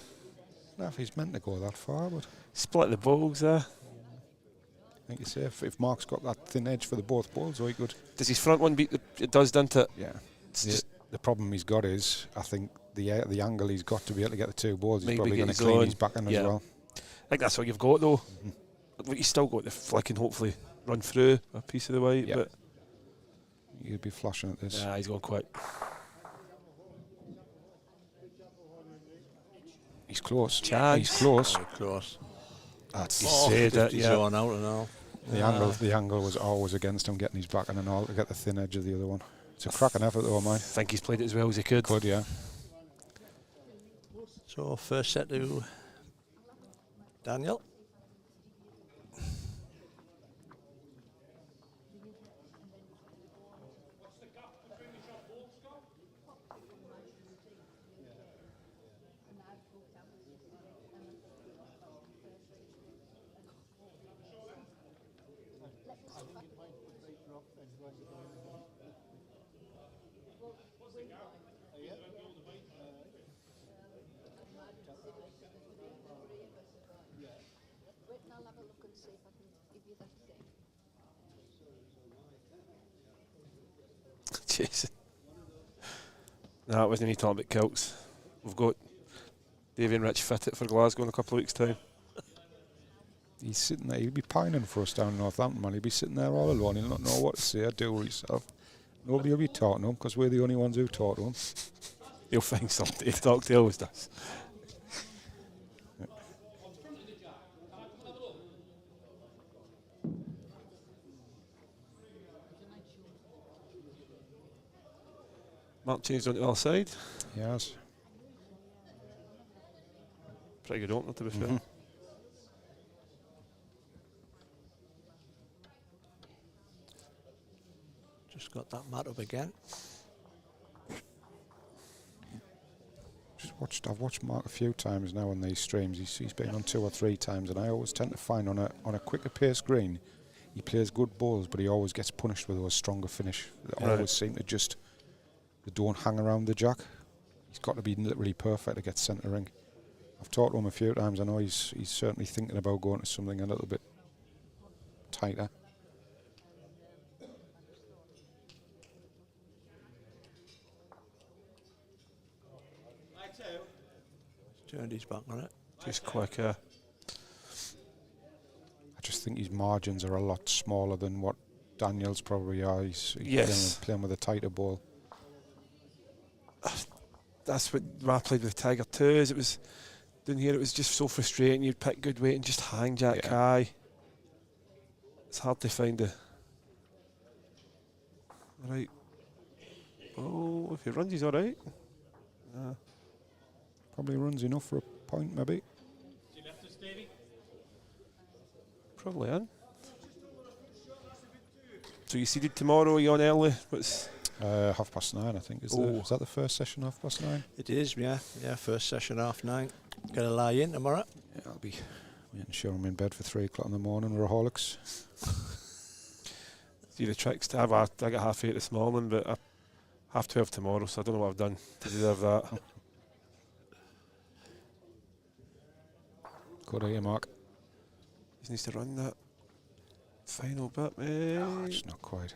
Now, if he's meant to go that far, but Split the balls there. I think you say if Mark's got that thin edge for the both balls, or he could. Does his front one beat the? It does, doesn't it? Yeah. It's The, just the problem he's got is, I think the angle he's got to be able to get the 2 balls, he's Maybe probably get going to his clean own. his back in Yeah. as well. I think that's what you've got though. But you still got the flick and hopefully run through a piece of the white. Yeah. But You'd be flashing at this. he's gone quick. He's close. Chance. He's close. Very close. That's He said it, He's yeah. on out and all. the angle was always against him getting his back and all to get the thin edge of the other one. It's a cracking effort though, mine. I think he's played it as well as he could. Good, yeah. So first set to Daniel. I'll have a look and see if I can give you the thing. Jason. No, it wasn't any talking about kilts. We've got Davey and Rich fitted for Glasgow in a couple of weeks' time. He's sitting there. He'd be pining for us down in Northampton, man. He'd be sitting there all alone. He'll not know what to say or do with himself. Nobody will be talking to him because we're the only ones who talk to him. He'll find something to talk to, he always does. Mark changed on the other side. Yes. Pretty good opener, to be fair. Just got that mat up again. I've watched Mark a few times now on these streams. He's been on 2 or 3 times, and I always tend to find on a quicker pace green, he plays good balls, but he always gets punished with those stronger finish. They always seem to just, they don't hang around the jack. He's got to be literally perfect to get centre ring. I've talked to him a few times. I know he's certainly thinking about going to something a little bit tighter. Turned his back on it. Just quicker. I just think his margins are a lot smaller than what Daniel's probably are. He's Yes. playing with a tighter ball. that's what I played with Tiger too. Is it was down here. It was just so frustrating. You'd pick good weight and just hang Jack high. It's hard to find the right. Oh, if he runs, he's all right. Probably runs enough for a point, maybe. Probably in. So you seeded tomorrow? Are you on early? What's 9:30, I think. Is that the first session, 9:30? It is, yeah. Yeah, first session 9:30. Gonna lie in tomorrow. Yeah, I'll be making sure I'm in bed for 3 o'clock in the morning. Workaholics. See the tricks. I got 8:30 this morning, but 12:30 tomorrow, so I don't know what I've done to deserve that. Good idea, Mark. He needs to run that final bit, mate. Oh, it's not quite.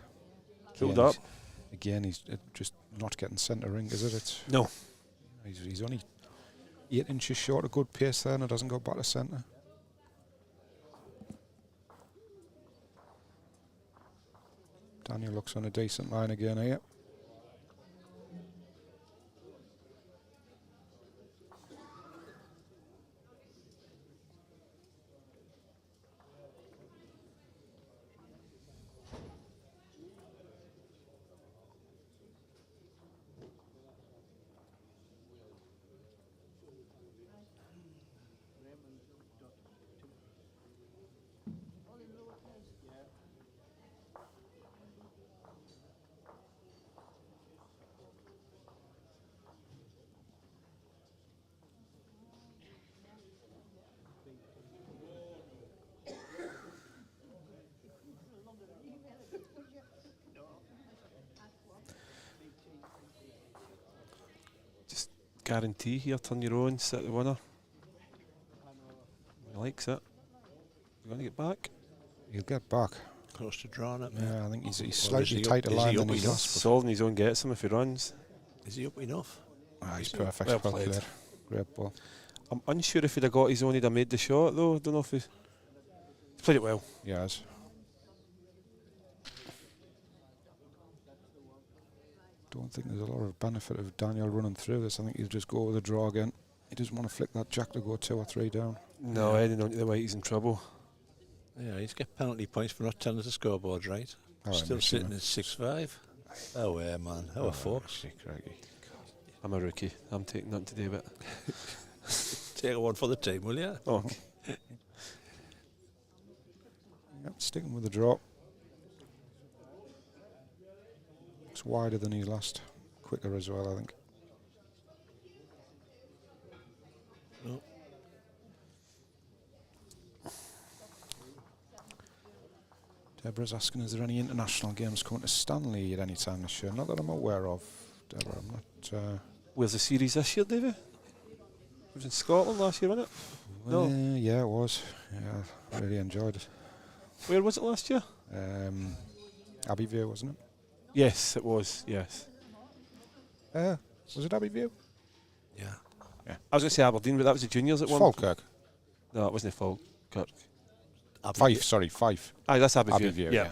Filled up. Again, he's just not getting centre ring, is it? No. He's only 8 inches short of good pace there, and it doesn't go back to centre. Daniel looks on a decent line again here. Guarantee here, turn your own, set the winner. He likes it. You going to get back? He'll get back. Close to drawing it, mate. Yeah, I think he's Or slightly is he tighter up- is line he than up his enough? last. Solving his own gets him if he runs. Is he up enough? He's perfect. Well Well played. played. Great ball. I'm unsure if he'd have got his own, he'd have made the shot though. Don't know if he's played it well. Yes. Don't think there's a lot of benefit of Daniel running through this. I think he'll just go with a draw again. He doesn't want to flick that jack to go 2 or 3 down. No, heading onto the white, he's in trouble. Yeah, he's got penalty points for not telling us the scoreboard right. Oh, Still I'm sitting assuming. at 6-5. Oh, yeah, man. How are folks? I'm a rookie. I'm taking nothing to do with it. Take a one for the team, will you? Oh, Yep, sticking with the draw. It's wider than his last. Quicker as well, I think. No. Deborah's asking, is there any international games coming to Stanley at any time this year? Not that I'm aware of, Deborah. I'm not... where's the series this year, David? It was in Scotland last year, wasn't it? No. Yeah, it was. Yeah, I really enjoyed it. Where was it last year? Abbeyview, wasn't it? Yes, it was. Yes. Was it Abbeyview? Yeah. I was going to say Aberdeen, but that was the juniors at one. Falkirk. No, it wasn't Falkirk. Fife. Aye, that's Abbeyview. Abbeyview, yeah. yeah.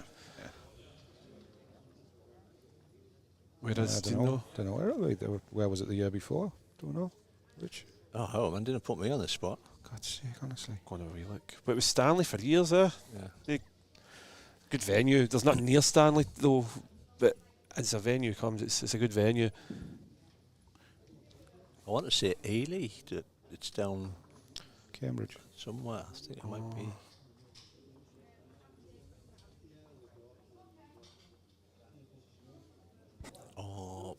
Where is? Do you Don't know? know. Where was it the year before? Don't know. Rich? Oh, man, didn't put me on the spot. God's sake, honestly. Go on a wee look. But it was Stanley for years, eh? Yeah. Good venue. There's nothing near Stanley though, but as a venue comes, it's a good venue. I want to say Ely. It's down Cambridge. somewhere. I think it might be. Oh,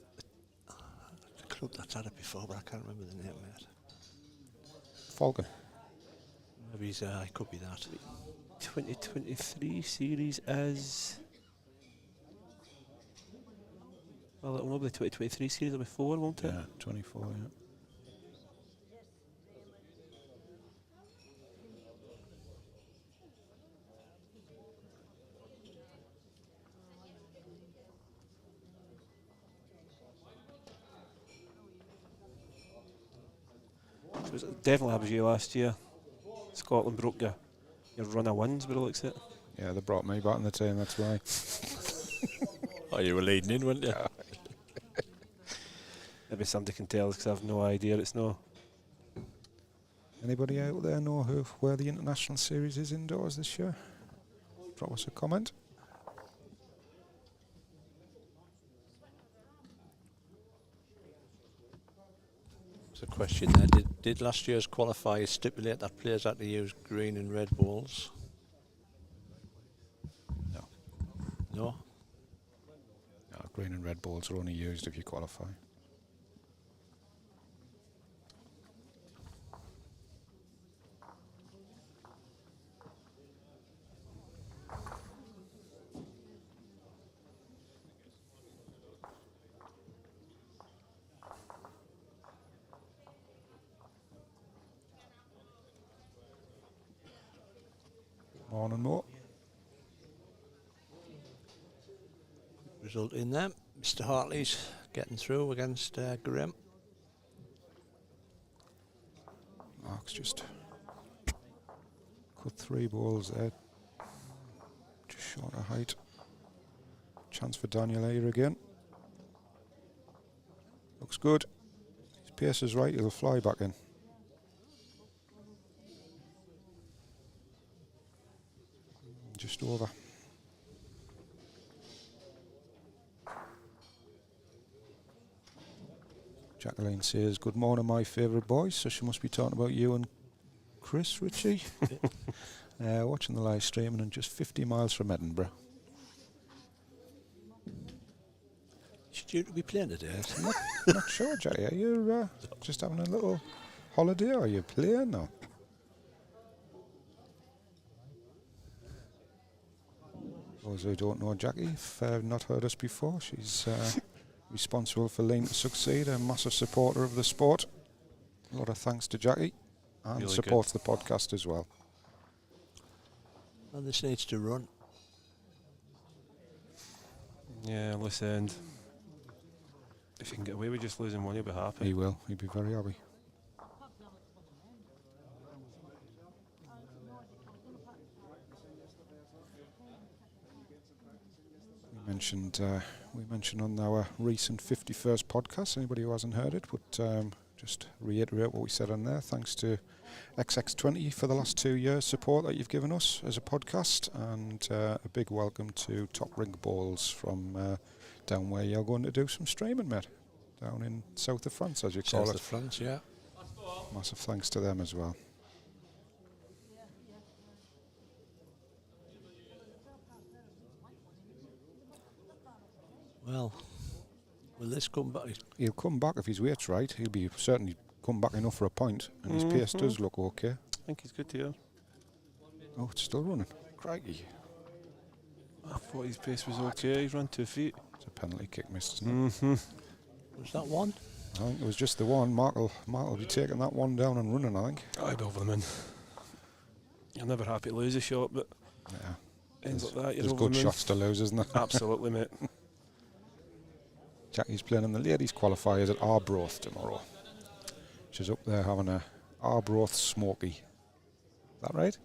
the club that's had it before, but I can't remember the name, mate. Falcon. Maybe it could be that. 2023 series is. Well, it'll not be the 2023 series, it'll be 4, won't it? Yeah, 24, yeah. So it was definitely Abbeyview last year. Scotland broke your run of wins, but it looks it. Yeah, they brought me back in the team, that's why. Oh, you were leading in, weren't you? Maybe somebody can tell us because I have no idea. It's no. Anybody out there know where the international series is indoors this year? Drop us a comment. There's a question there. Did last year's qualifier stipulate that players had to use green and red balls? No. No? No, green and red balls are only used if you qualify. Morning, Mo. Result in them. Mr. Hartley's getting through against Graham. Mark's just cut 3 balls there. Just short of height. Chance for Daniel Ayer again. Looks good. His pace is right, he'll fly back in. Just over. Jacqueline says, good morning, my favourite boys. So she must be talking about you and Chris, Richie. Watching the live streaming and just 50 miles from Edinburgh. Should you be playing today? Not sure, Jackie. Are you just having a little holiday, or are you playing? Or? Those who don't know Jackie, if not heard us before, she's responsible for Lean to Succeed, a massive supporter of the sport. A lot of thanks to Jackie, and Really supports the podcast as well. Well, this needs to run. Yeah, listen. If you can get away with just losing one, you'll be happy. He will. He'll be very happy. We mentioned on our recent 51st podcast, anybody who hasn't heard it, but just reiterate what we said on there. Thanks to XX20 for the last 2 years support that you've given us as a podcast, and a big welcome to Top Rink Balls from down where you're going to do some streaming, mate, down in south of France, as you call it. South of France, yeah. Massive thanks to them as well. Well, will this come back? He'll come back if his weight's right. He'll be certainly come back enough for a point, and his pace does look okay. I think he's good to hear. Oh, it's still running. Crikey. I thought his pace was okay. He's run 2 feet. It's a penalty kick missed, isn't it? Was that one? I think it was just the one. Mark will be taking that one down and running, I think. I'd over them in. You're never happy to lose a shot, but Yeah. ends like that. You're There's over good them in. shots to lose, isn't there? Absolutely, mate. Jackie's playing in the ladies' qualifiers at Arbroath tomorrow. She's up there having a Arbroath smoky. Is that right?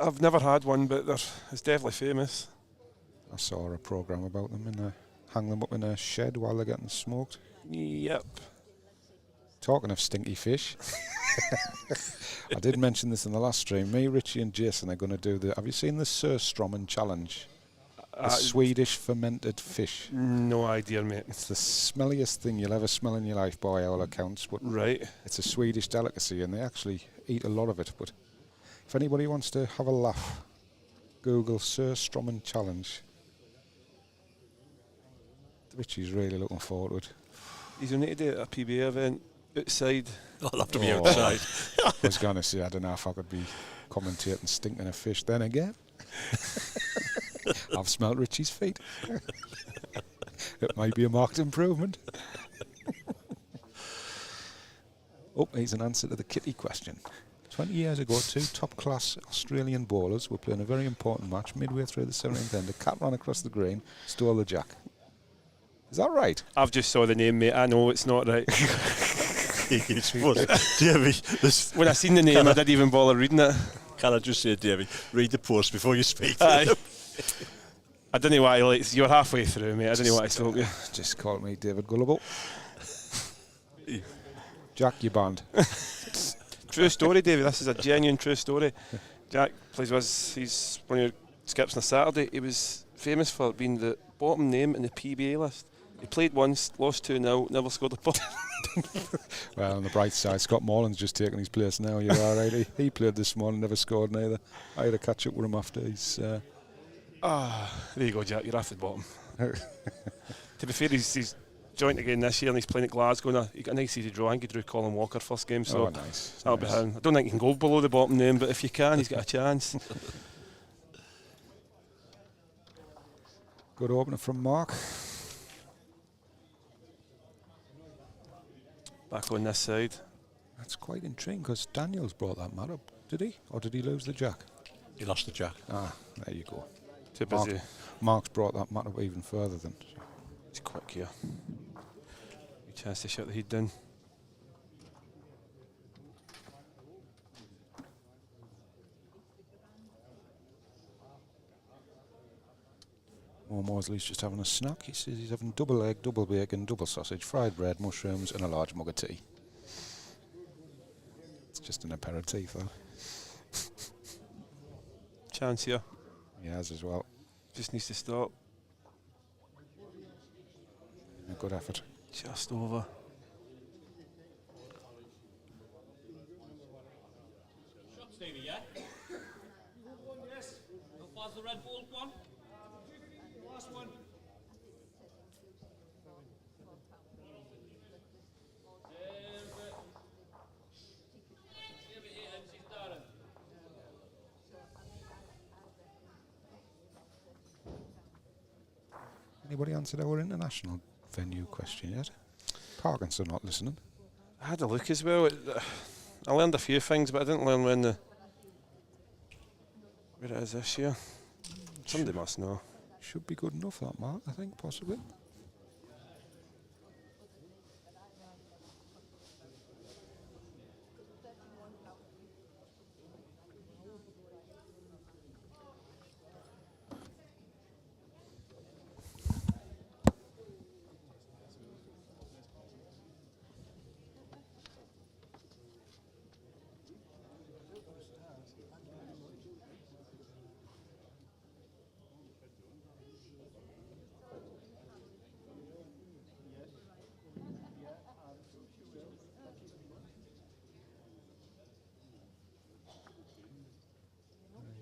I've never had one, but it's definitely famous. I saw a programme about them hang them up in a shed while they're getting smoked. Yep. Talking of stinky fish, I did mention this in the last stream. Me, Richie and Jason are going to do have you seen the Surströmming challenge? The Swedish fermented fish. No idea, mate. It's the smelliest thing you'll ever smell in your life by all accounts. But Right. it's a Swedish delicacy and they actually eat a lot of it. But if anybody wants to have a laugh, Google Surströmming challenge. Richie's really looking forward to it. He's going to do it at a PBA event outside. I'll have to be outside. I was going to say, I don't know if I could be commentating stinking of fish then again. I've smelt Richie's feet. It might be a marked improvement. Oh, here's an answer to the kitty question. 20 years ago, 2 top-class Australian bowlers were playing a very important match. Midway through the 17th end, a cat ran across the green, stole the jack. Is that right? I've just saw the name, mate. I know it's not right. When I seen the name, I didn't even bother reading it. Can I just say, Davey, read the post before you speak? Aye. I didn't know what you were halfway through, mate. I didn't know what I told you. Just call me David Gullible. Jack, you banned. True story, David. This is a genuine true story. Jack plays with he's one of your skips on a Saturday. He was famous for being the bottom name in the PBA list. He played once, lost 2-0, never scored a point. Well, on the bright side, Scott Morland's just taken his place now. You're all right. He played this morning, never scored neither. I had to catch up with him after he's... There you go, Jack. You're off the bottom. To be fair, he's joint again this year and he's playing at Glasgow. And he got a nice easy draw. I think he drew Colin Walker first game, so nice. that'll be him. I don't think he can go below the bottom name, but if you can, he's got a chance. Good opener from Mark. Back on this side. That's quite intriguing because Daniels brought that mat up, did he? Or did he lose the jack? He lost the jack. Ah, there you go. Too busy. Mark's brought that mat up even further than... He's quick here. Good chance to shut the head down. Morsley's just having a snack. He says he's having double egg, double bacon, double sausage, fried bread, mushrooms and a large mug of tea. It's just an aperitif though. Chance here. He has as well. Just needs to stop. A good effort. Just over. Shot, Stevie, yeah? Yes. How far's the Red Bull one? Last one. Anybody answered our international venue question yet? Parkinson not listening. I had a look as well. I learned a few things, but I didn't learn where it is this year. Somebody must know. Should be good enough, that Mark, I think, possibly.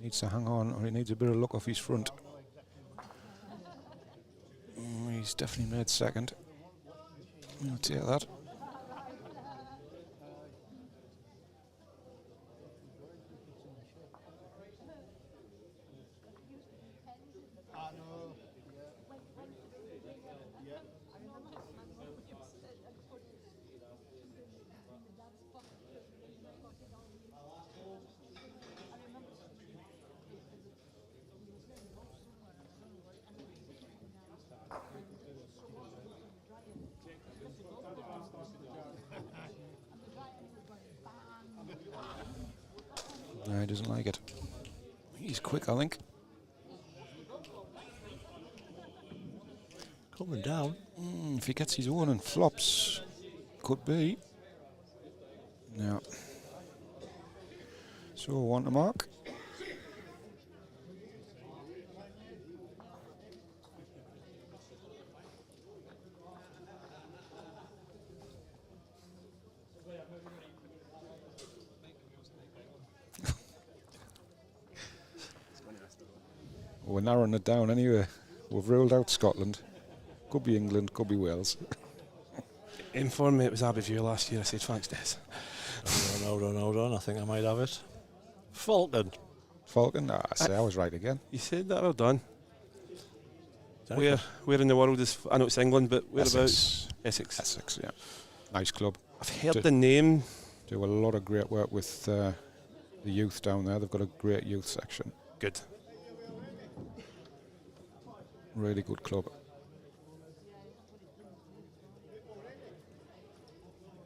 Needs to hang on, or he needs a bit of luck off his front. He's definitely made second. I'll take that. No, he doesn't like it. He's quick, I think. Coming down. If he gets his own and flops, could be. No. So, one to Mark. We're narrowing it down anyway. We've ruled out Scotland. Could be England, could be Wales. Informed me it was Abbeville last year. I said, thanks, Des. Hold on. I think I might have it. Falcon. Falcon? Ah, I say I was right again. You said that, well done. Where in the world is... I know it's England, but whereabouts? Essex. Essex, yeah. Nice club. I've heard the name. Do a lot of great work with the youth down there. They've got a great youth section. Good. Really good club.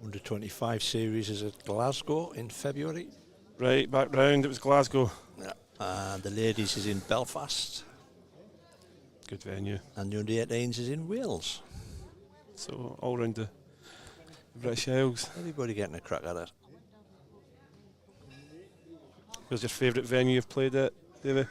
Under 25 series is at Glasgow in February. Right, back round. It was Glasgow. Yeah. And the ladies is in Belfast. Good venue. And the under 18s is in Wales. So all round the British Isles. Everybody getting a crack at it. Where's your favourite venue you've played at, Davey?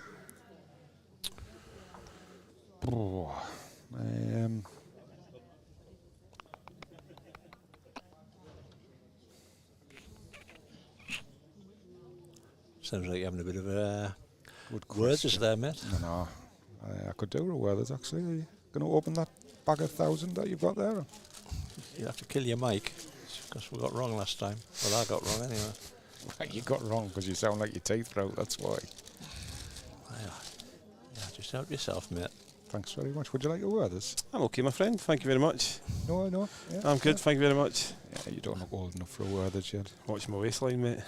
Sounds like you're having a bit of a Good words question. there, mate. No. I could do a Werther's actually. Are you going to open that bag of 1,000 that you've got there? You have to kill your mic because we got wrong last time. Well, I got wrong anyway. You got wrong because you sound like your teeth are out, that's why. Yeah, just help yourself, mate. Thanks very much. Would you like a Werther's? I'm okay, my friend. Thank you very much. No. Yeah, I'm good, yeah. thank you very much. Yeah, you don't look old enough for a Werther's yet. Watch my waistline, mate.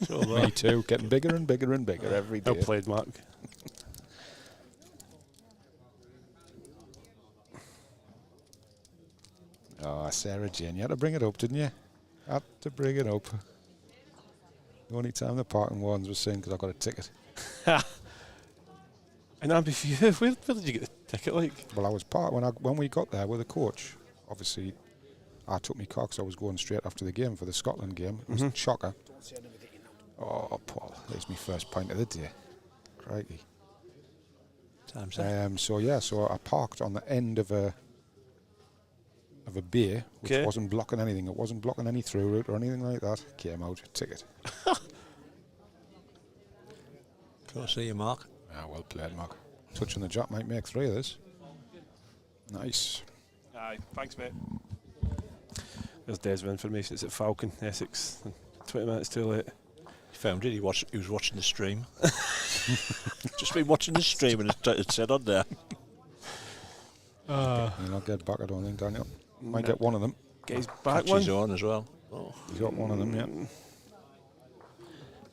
So, Me too. Getting bigger and bigger and bigger every day. Well played, Mark. Oh, Sarah Jane, you had to bring it up, didn't you? Had to bring it up. The only time the parking wardens were saying because I got a ticket. And Andy, for you, where did you get the ticket like? Well, I was when we got there with the coach. Obviously, I took my car because I was going straight after the game for the Scotland game. It was a shocker. Oh, Paul, there's my first pint of the day. Crikey. time's up. So I parked on the end of a bay, which Okay. wasn't blocking anything. It wasn't blocking any through route or anything like that. Came out, ticket. Go see you, Mark. Ah, well played, Mark. Touching the jack might make 3 of this. Nice. Aye, thanks, mate. There's Des with information. It's at Falcon, Essex. 20 minutes too late. He found it. He was watching the stream. Just been watching the stream and it said on there. You'll not get back, I don't think, Daniel. Might get one of them. Get his back Catch one. his own as well. Oh. He's got one of them, yeah.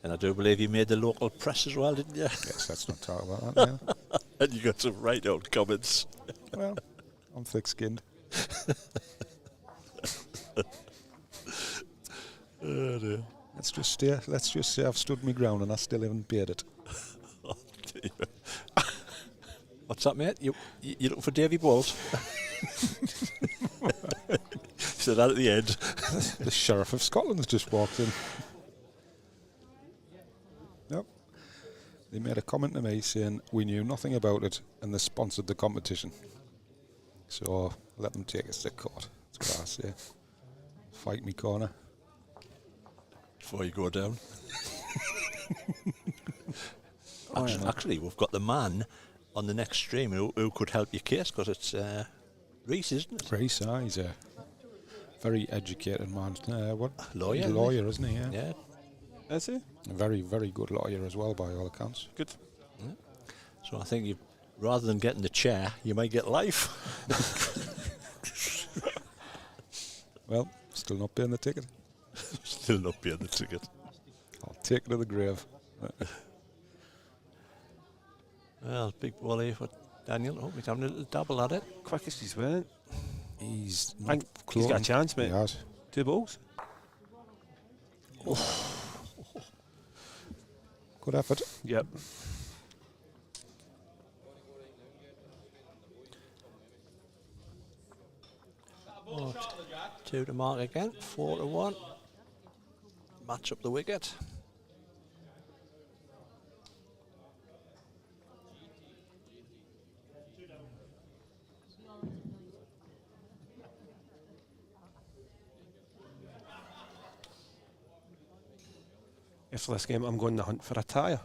And I do believe you made the local press as well, didn't you? Yes, let's not talk about that. Yeah. And you got some right old comments. Well, I'm thick-skinned. Oh dear. Let's just say I've stood my ground and I still haven't paid it. Oh dear. What's that, mate? You looking for Davy Balls? Said that at the end. The Sheriff of Scotland's just walked in. Yep. They made a comment to me saying we knew nothing about it and they sponsored the competition. So let them take us to court. That's what I say. Fight me corner. Before you go down. Oh, yeah. Actually, we've got the man on the next stream who could help your case because it's Reese, isn't it? Reese, he's a very educated man. What? Lawyer, He's a isn't lawyer, isn't he? Yeah. Yeah. Is he? A very, very good lawyer as well, by all accounts. Good. So I think rather than getting the chair, you might get life. Well, still not paying the ticket. Still not paying the ticket. I'll take it to the grave. Well, big volley for Daniel. Hope he's having a little dabble at it. Quickest he's went. He's I not think he's got a closing. chance, mate. He has. 2 balls. Good effort. Yep. Oh, 2 to Mark again. 4 to 1. Match up the wicket. After this game, I'm going to hunt for a tyre.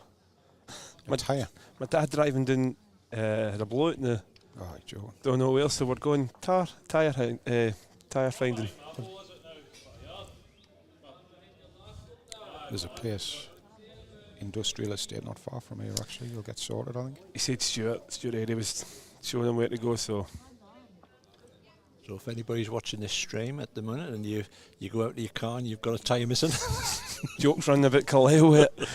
A tyre. My dad driving down the blow in the Oh, Joe. don't know where, so we're going tyre finding. There's a place, industrial estate, not far from here. Actually, you'll get sorted. I think. He said Stuart Eddie was showing him where to go, so So if anybody's watching this stream at the minute and you go out to your car and you've got a tyre missing, jokes running about Carlisle with it.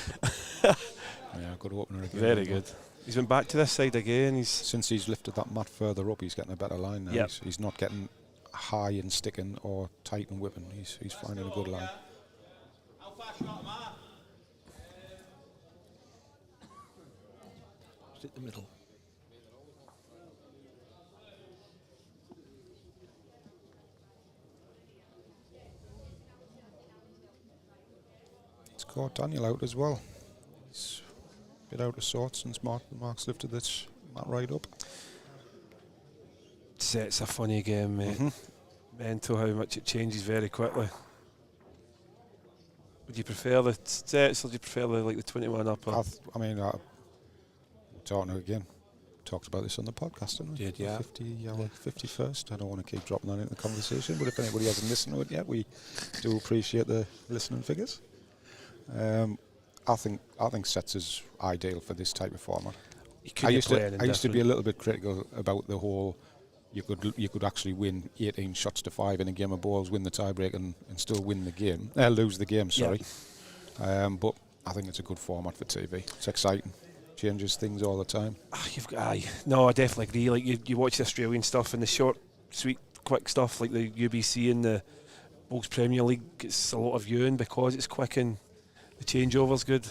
Yeah, good opener again. Very good. He's been back to this side again. He's Since he's lifted that mat further up, he's getting a better line now. Yep. He's not getting high and sticking or tight and whipping. He's finding a good line. How fast you got him at? just hit the middle. caught Daniel out as well. He's a bit out of sorts since Mark's lifted this mat right up. It's a funny game, mate. Mental how much it changes very quickly. Would you prefer the sets or do you prefer the 21 upper? I mean, talking again. Talked about this on the podcast, didn't we? Did, yeah. 51st. I don't want to keep dropping that into the conversation, but if anybody hasn't listened to it yet, we do appreciate the listening figures. I think sets is ideal for this type of format. I used to be a little bit critical about the whole. You could actually win 18 shots to 5 in a game of balls, win the tiebreak, and still win the game. Lose the game. Sorry, but I think it's a good format for TV. It's exciting. Changes things all the time. No, I definitely agree. Like you watch the Australian stuff and the short, sweet, quick stuff like the UBC and the Bulls Premier League gets a lot of viewing because it's quick and the changeover's good.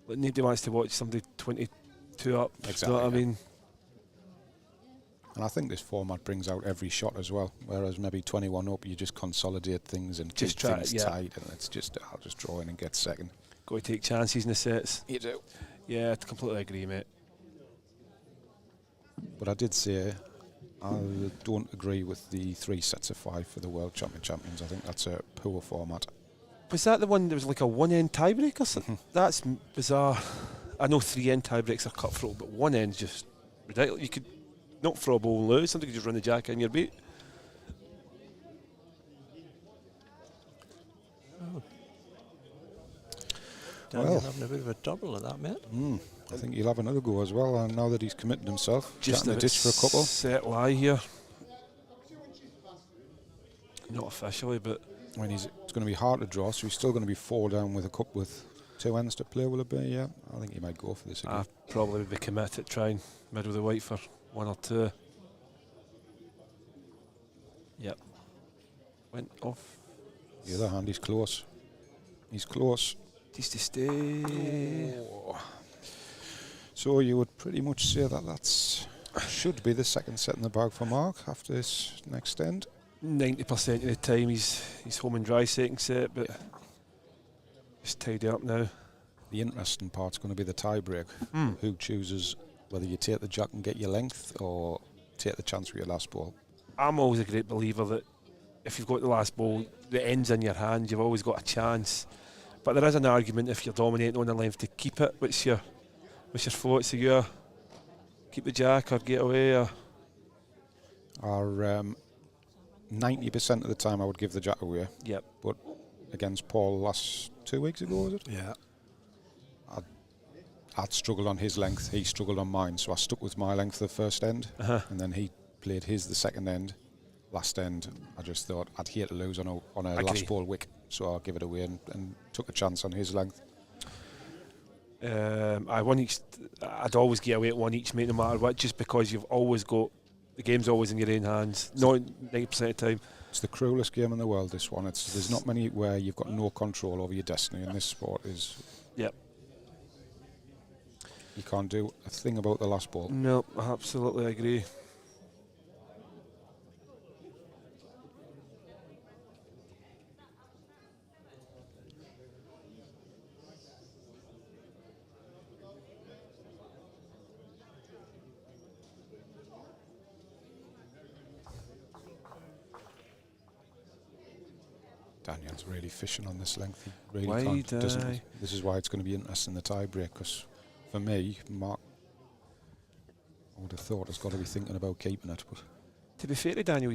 Like nobody wants to watch somebody 22 up. Exactly. You know what I mean? And I think this format brings out every shot as well. Whereas maybe 21 up, you just consolidate things and keep things tight, and it's just I'll just draw in and get second. Got to take chances in the sets. You do. Yeah, I completely agree, mate. But I did say I don't agree with the 3 sets of 5 for the World Champions. I think that's a poor format. Was that the one that was like a one-end tiebreak or something? That's bizarre. I know 3-end tiebreaks are cutthroat, but one end's just ridiculous. You could not throw a ball and lose. Somebody could just run the jack in your beat. Daniel's having a bit of a double at that, mate. I think he'll have another go as well, and now that he's committed himself. Just the ditch for a couple. Set lie here. Not officially, but I mean, it's going to be hard to draw, so he's still going to be 4 down with a cup with 2 ends to play, will it be? Yeah, I think he might go for this again. I probably would be committed to trying middle of the white for 1 or 2. Yep. Went off. The other hand, he's close. He's close. Needs to stay. Oh. So you would pretty much say that should be the second set in the bag for Mark after this next end. 90% of the time he's home and dry second set, but just tidy up now. The interesting part's going to be the tie-break. Who chooses whether you take the jack and get your length or take the chance with your last ball? I'm always a great believer that if you've got the last ball, the end's in your hand, you've always got a chance. But there is an argument if you're dominating on the length to keep it. What's your thoughts? Are you keep the jack or get away? Or 90% of the time I would give the jack away. Yep. But against Paul last 2 weeks ago, was it? Yeah. I'd struggled on his length, he struggled on mine, so I stuck with my length the first end, and then he played his the second end. Last end, I just thought I'd hate to lose on a last ball wick, so I'll give it away and took a chance on his length. I'd always get away at 1 each, mate, no matter what, just because you've always got the game's always in your own hands. Not 90% of the time. It's the cruelest game in the world. This one. There's not many where you've got no control over your destiny, and this sport is. Yep. You can't do a thing about the last ball. No, I absolutely agree. Daniel's really fishing on this length. He really Wide, can't. Doesn't. This is why it's going to be interesting, the tie break, because for me, Mark, I would have thought has got to be thinking about keeping it. But to be fair to Daniel,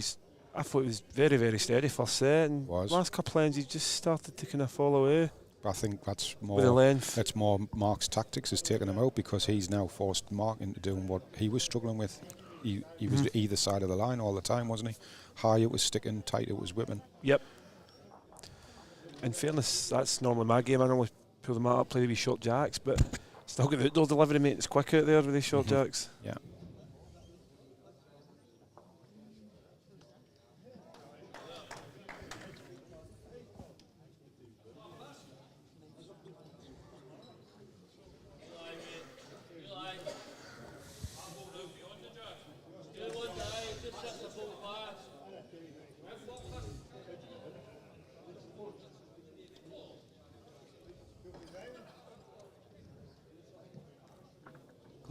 I thought he was very, very steady first set, and was. Last couple of ends he just started to kind of fall away. I think that's more with the length. That's more Mark's tactics has taken him out, because he's now forced Mark into doing what he was struggling with. He was either side of the line all the time, wasn't he? High it was sticking, tight it was whipping. Yep. In fairness, that's normally my game. I normally pull them out, play the wee short jacks, but still get the outdoor delivery, mate. It's quick out there with these short jacks. Yeah.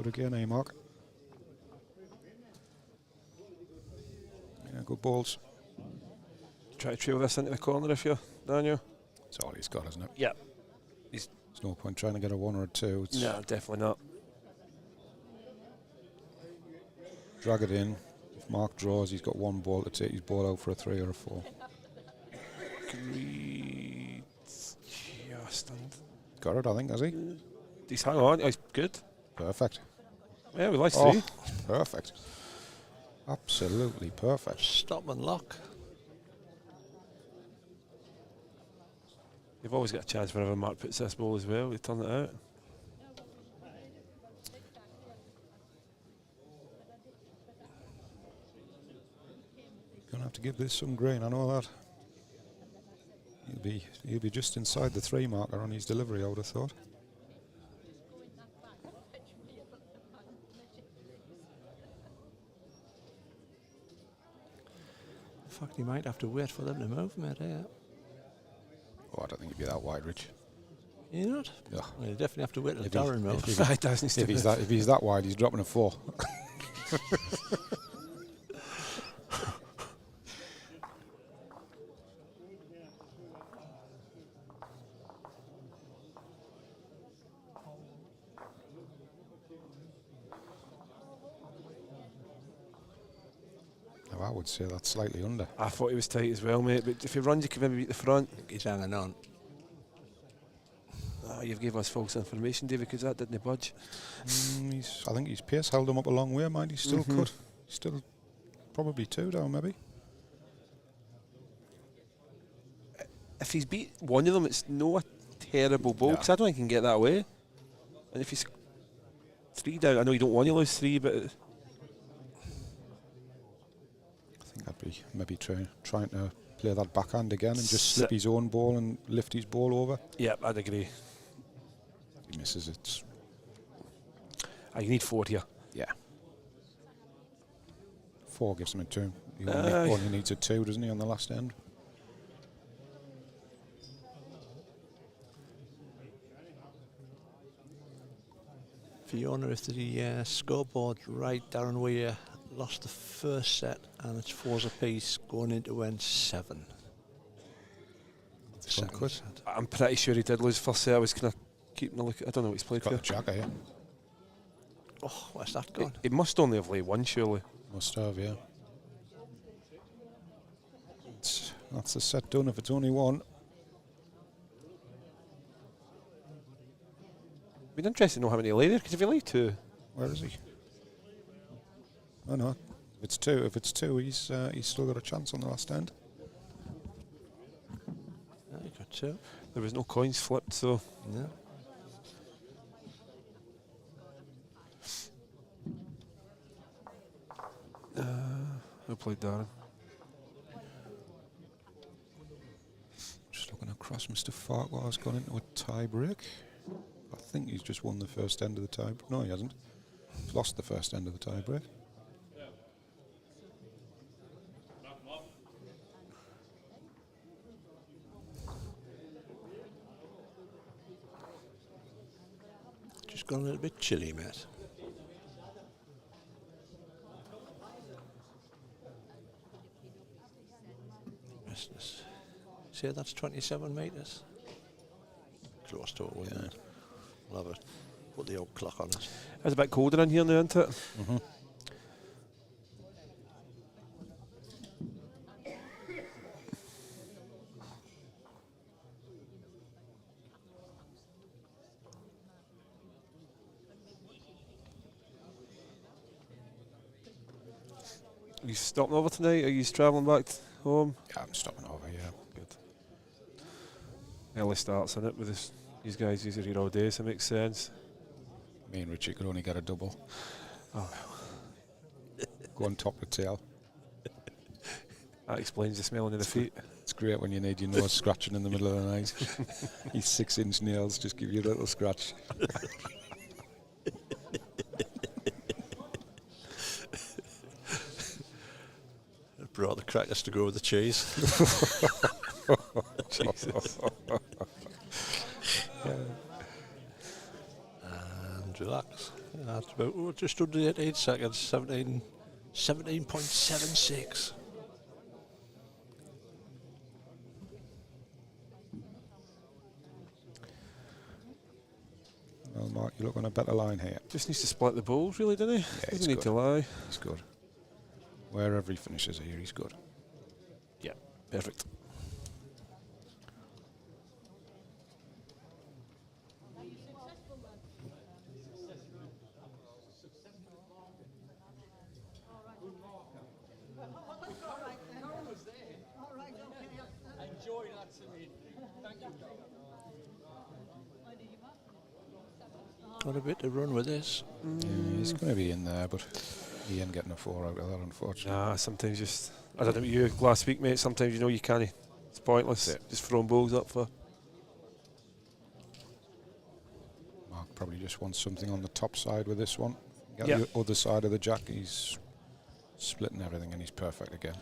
Good again, Mark. Yeah, good balls. Try to trail this into the corner if you're Daniel. That's all he's got, isn't it? Yeah. There's no point trying to get a 1 or a 2. It's No, definitely not. drag it in. If Mark draws, he's got 1 ball to take his ball out for a 3 or a 4. Great. Just Got it, I think, has he? he's hang on. He's good. Perfect. Yeah, we like Oh, three. perfect. Absolutely perfect. Stop and lock. You've always got a chance whenever Mark puts this ball as well. We turn it out. Gonna have to give this some grain, I know that. He'll be just inside the 3 marker on his delivery, I would have thought. In fact, he might have to wait for them to move, mate. Yeah. Oh, I don't think he'd be that wide, Rich. You not? Yeah. Well, you definitely have to wait till If Darren he- moves. if He doesn't If he's that wide, he's dropping a 4. Now, I would say that's slightly under. I thought he was tight as well, mate. But if he runs, you can maybe beat the front. He's hanging on. Oh, you've gave us false information, David, because that didn't budge. I think his pace held him up a long way, mind. He's still cut. He's still probably 2 down, maybe. If he's beat one of them, it's no a terrible ball, Yeah. because I don't think he can get that away. And if he's 3 down, I know you don't want to lose 3, but I think I'd be maybe trying to play that backhand again and just slip his own ball and lift his ball over. yeah, I'd agree. He misses it. You need 4 here. Yeah. 4 gives him a 2. He Aye. only needs a 2, doesn't he, on the last end? Fiona, if the scoreboard's right, Darren, we lost the first set and it's 4s apiece going into end 7. It's gone quick. I'm pretty sure he did lose first set. I was kind of keeping a look. I don't know what he's played Got for. the jagger, yeah. Oh, where's that gone? He must only have laid 1, surely. Must have, yeah. That's the set done if it's only 1. It'd be interesting to know how many he laid there, because if he laid 2, Where is he? Oh no. If it's 2, he's still got a chance on the last end. Yeah, you got 2. there was no coins flipped, so No. who played Darren? Just looking across, Mr. Farquhar's gone into a tie break. I think he's just won the first end of the tie. No, he hasn't. He's lost the first end of the tie break. Just gone a little bit chilly, mate. Business. See, that's 27 metres. Close to it, wouldn't it? We'll have it. Put the old clock on it. It's a bit colder in here now, isn't it? Are you stopping over tonight? Are you travelling back home? Yeah, I'm stopping over, yeah. Good. Early starts in it with this. These guys usually here all day, so it makes sense. Me and Richie could only get a double. Oh, Go on top to tail. that explains the smelling of the feet. It's great when you need your nose scratching in the middle of the night. These 6-inch nails just give you a little scratch. Brought the crackers to go with the cheese. Jesus. And relax. That's about just under 18 seconds, 17.76. Well, Mark, you look on a better line here. Just needs to split the balls, really, doesn't he? Yeah, Doesn't need to lie. He's good. Wherever he finishes here, he's good. Yeah, perfect. Enjoy that, Celine. Thank you. Got a bit to run with this. Yeah, he's going to be in there, but he ain't getting a 4 out of that, unfortunately. Nah, sometimes just... I don't know about you last week, mate. Sometimes you know you can't. It's pointless. Just throwing balls up for... Mark probably just wants something on the top side with this one. Get Yeah. the other side of the jack, he's splitting everything and he's perfect again.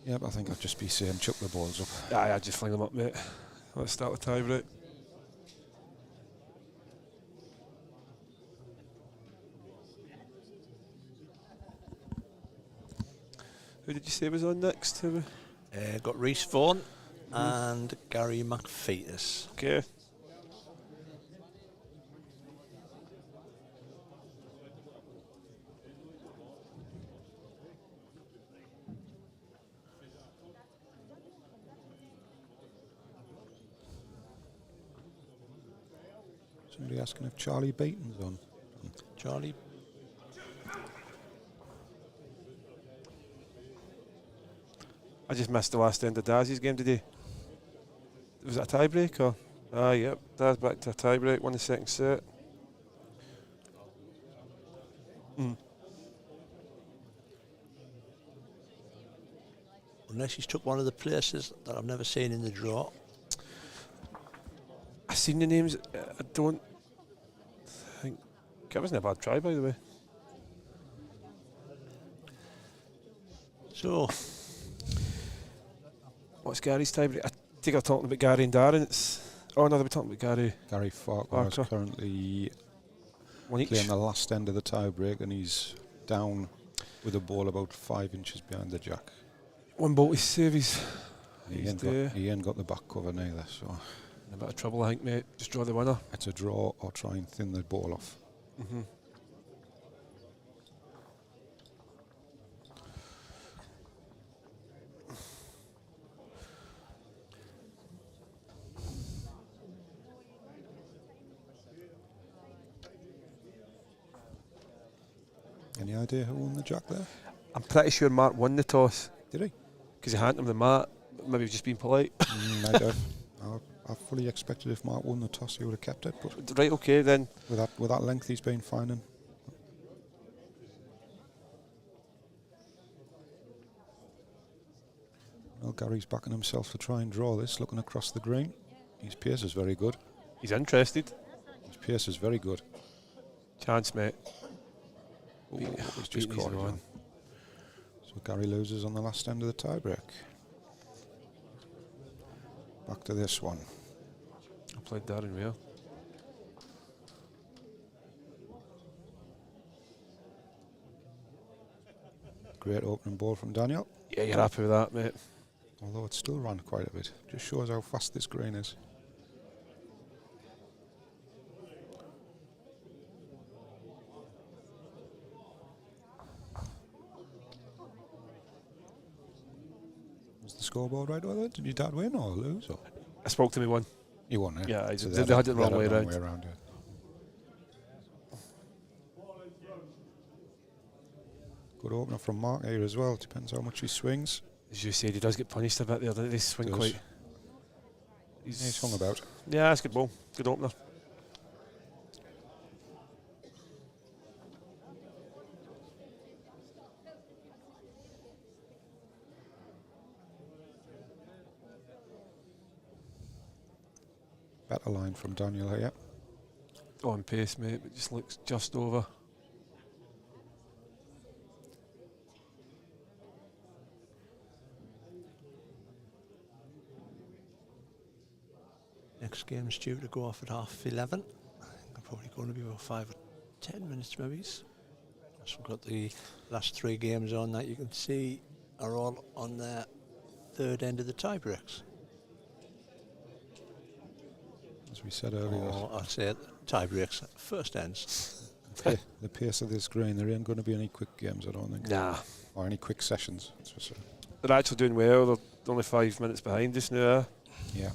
Yep, I think I'd just be saying chuck the balls up. Aye, I'd just fling them up, mate. Let's start the tie break. Who did you say was on next? Got Rhys Vaughan and Gary McFetus. Okay. Somebody asking if Charlie Beaton's on. Charlie. I just missed the last end of Daz's game today. Was it a tie break or? Ah, yep. Daz back to a tie break, won the second set. Unless he's took one of the places that I've never seen in the draw. I've seen the names. I don't think. That wasn't a bad try, by the way. So, What's Gary's tie break? I think I'm talking about Gary and Darren. Oh no, they were talking about Gary. Gary Farquhar is Farquhar. currently One each. playing the last end of the tie break and he's down with a ball about 5 inches behind the jack. One ball to save. He's there. He ain't got the back cover neither, so In a bit of trouble, I think, mate. Just draw the winner. it's a draw or try and thin the ball off. Any idea who won the jack there? I'm pretty sure Mark won the toss Did he? because he handed him the mat. Maybe he was just being polite. Might have. I fully expected if Mark won the toss he would have kept it, but Right, okay, then. with that length he's been finding. Well, Gary's backing himself to try and draw this, looking across the green. His pace is very good. He's interested. His pace is very good. Chance, mate. Ooh, he's just Beaton caught it is on. on. So Gary loses on the last end of the tiebreak. Back to this one. I played Darren well. Great opening ball from Daniel. Yeah, you're happy with that, mate. Although it still ran quite a bit. Just shows how fast this green is. Was the scoreboard right over there? Did your dad win or lose? Or? I spoke to me one. You won, Yeah, So they had it the wrong way around. Yeah. Good opener from Mark here as well. Depends how much he swings. As you said, he does get punished a bit there. They swing Does. quite. He's hung about. Yeah, that's a good ball. Good opener. Better line from Daniel here. On pace, mate, but just looks just over. next game's due to go off at 11:30. probably going to be about 5 or 10 minutes maybe. So we've got the last 3 games on that you can see are all on their third end of the tie breaks. As we said earlier, Or I'd say tie breaks, first ends. the pace of this green, there ain't going to be any quick games, I don't think. Nah. Or any quick sessions, that's for sure. They're actually doing well. They're only 5 minutes behind just now. Yeah.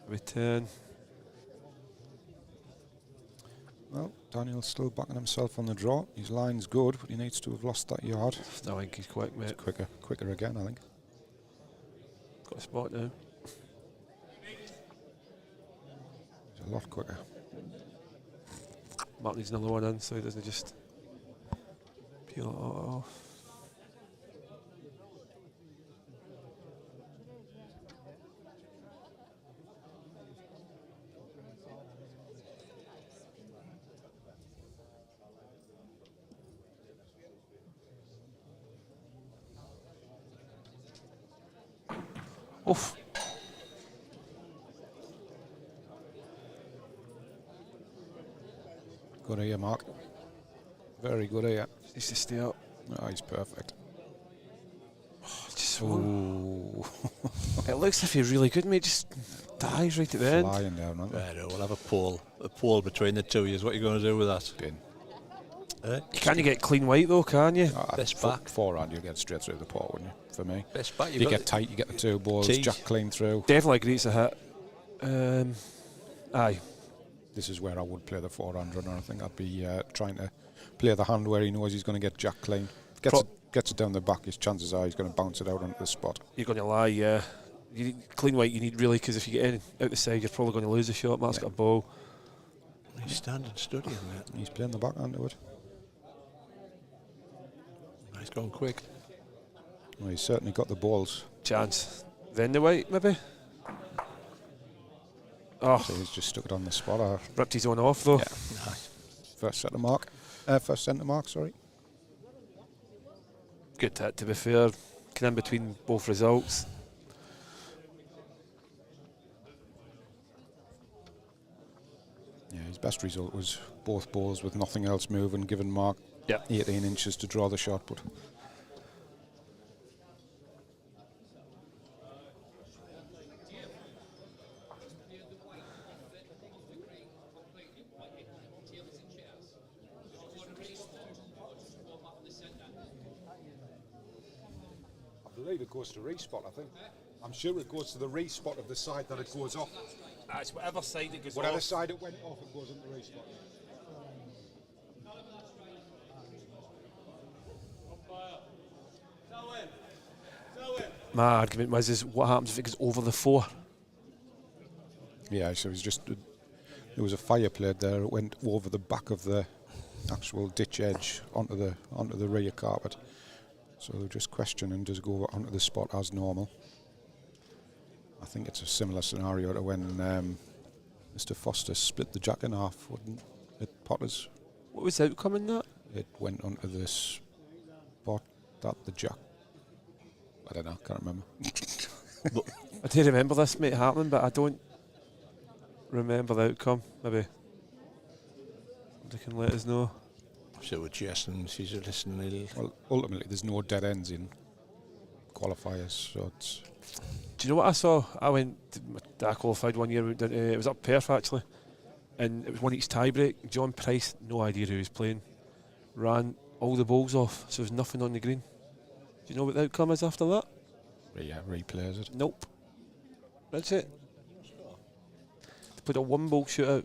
Return. Well, Daniel's still backing himself on the draw. His line's good, but he needs to have lost that yard. I think he's quick, mate. It's quicker again, I think. Got a spot now. He's a lot quicker. Mark needs another one in, so he doesn't just peel it off. Oof. Good ear, Mark. Very good ear. Needs to stay up. Oh, he's perfect. Just Ooh. it looks as if he's really good, mate. Just dies right at the end. Flying down, aren't they? Right, we'll have a poll between the two of you. What are you going to do with that? Bin. You can't get clean white though, can you? Best back. Forehand, you get straight through the pot, wouldn't you? For me. Best back. You get tight, you get the 2 balls, Tee. jack clean through. Definitely agree it's a hit. Aye. This is where I would play the 400 runner. I think I'd be trying to play the hand where he knows he's going to get jack clean. Gets it down the back, his chances are he's going to bounce it out onto the spot. You're going to lie, yeah. You need clean white, you need really, because if you get in out the side, you're probably going to lose the shot. Mark's got a ball. He's standing studying that. He's playing the backhand to it. He's gone quick. Well, he's certainly got the balls. Chance. Then the white, maybe? Oh, So he's just stuck it on the spot. ripped his own off though. Yeah. First centre mark, sorry. Good hit, to be fair. Came in between both results. Yeah, his best result was both balls with nothing else moving, giving Mark Yep. 18 inches to draw the shot, but I believe it goes to respot, I think. I'm sure it goes to the respot of the side that it goes off. It's whatever side it goes Whatever side it went off, it goes into respot. My argument was, is what happens if it goes over the 4? Yeah, so it was just there was a fire played there. It went over the back of the actual ditch edge onto the rear carpet. So they're just questioning, does it go onto the spot as normal? I think it's a similar scenario to when Mr. Foster split the jack in half, wouldn't it, Potters? What was the outcome in that? It went onto the spot that the jack. I don't know, can't remember. I do remember this, mate, happening, but I don't remember the outcome. Maybe somebody can let us know. So with Jess and she's listening. Well, ultimately, there's no dead ends in qualifiers, so it's. Do you know what I saw? I qualified one year. It was up Perth actually, and it was one each tie break. John Price, no idea who he was playing, ran all the balls off, so there's nothing on the green. Do you know what the outcome is after that? Yeah, replays it. Nope. That's it. They put a 1-ball shootout.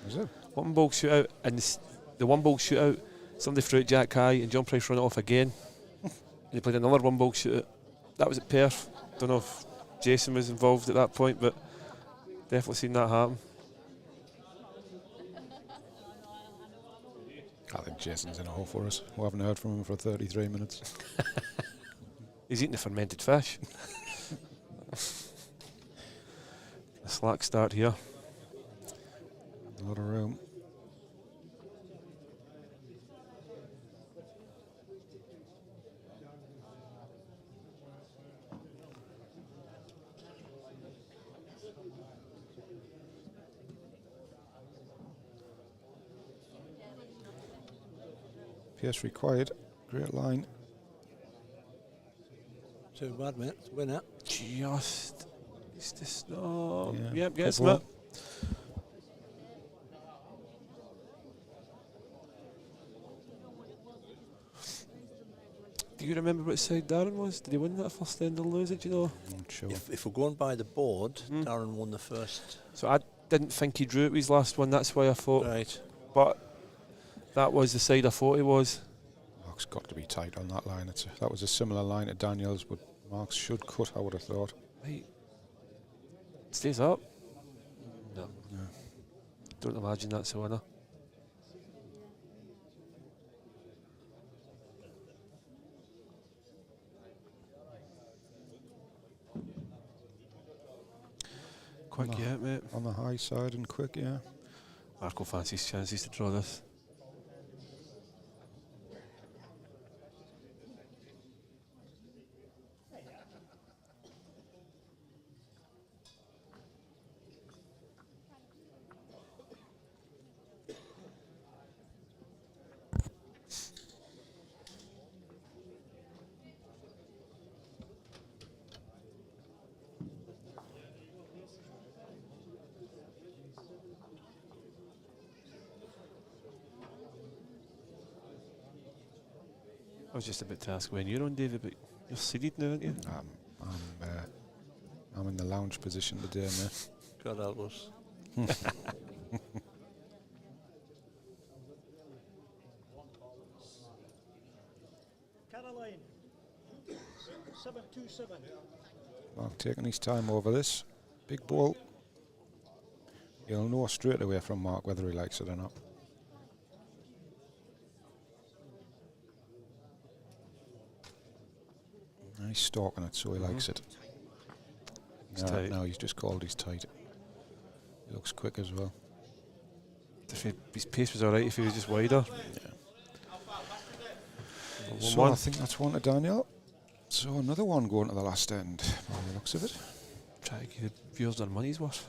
Is it? 1-ball shootout, and the 1-ball shootout, somebody threw it Jack High, and John Price ran it off again. And they played another 1-ball shootout. That was at Perth. Don't know if Jason was involved at that point, but definitely seen that happen. I think Jason's in a hole for us. We haven't heard from him for 33 minutes. He's eating the fermented fish. A slack start here. A lot of room. Pace required. Great line. Too bad, mate. It's a winner. Just. It's just. Oh, Yeah, yep, good gets ball. it. Do you remember which side Darren was? Did he win that first end or lose it? Do you know? Not sure. If we're going by the board, Darren won the first. So I didn't think he drew it with his last one. That's why I thought. Right. But that was the side I thought he was. Mark's got to be tight on that line. That was a similar line to Daniel's, but Mark's should cut, I would have thought. Right. Stays up. No. Yeah. Don't imagine that's a winner. Quick, yeah, mate. On the high side and quick, yeah. Marco fancies chances to draw this. I was just about to ask when you're on, David, but you're seated now, aren't you? I'm in the lounge position today, mate. God help us. Carlisle. 727. Mark taking his time over this. Big ball. You'll know straight away from Mark whether he likes it or not. He's stalking it, so he likes it. He's tight. No, he's just called he's tight. He looks quick as well. His pace was alright if he was just wider. Yeah. 1-1. So I think that's one to Daniel. So another one going to the last end, by the looks of it. Try to get the viewers their money's worth.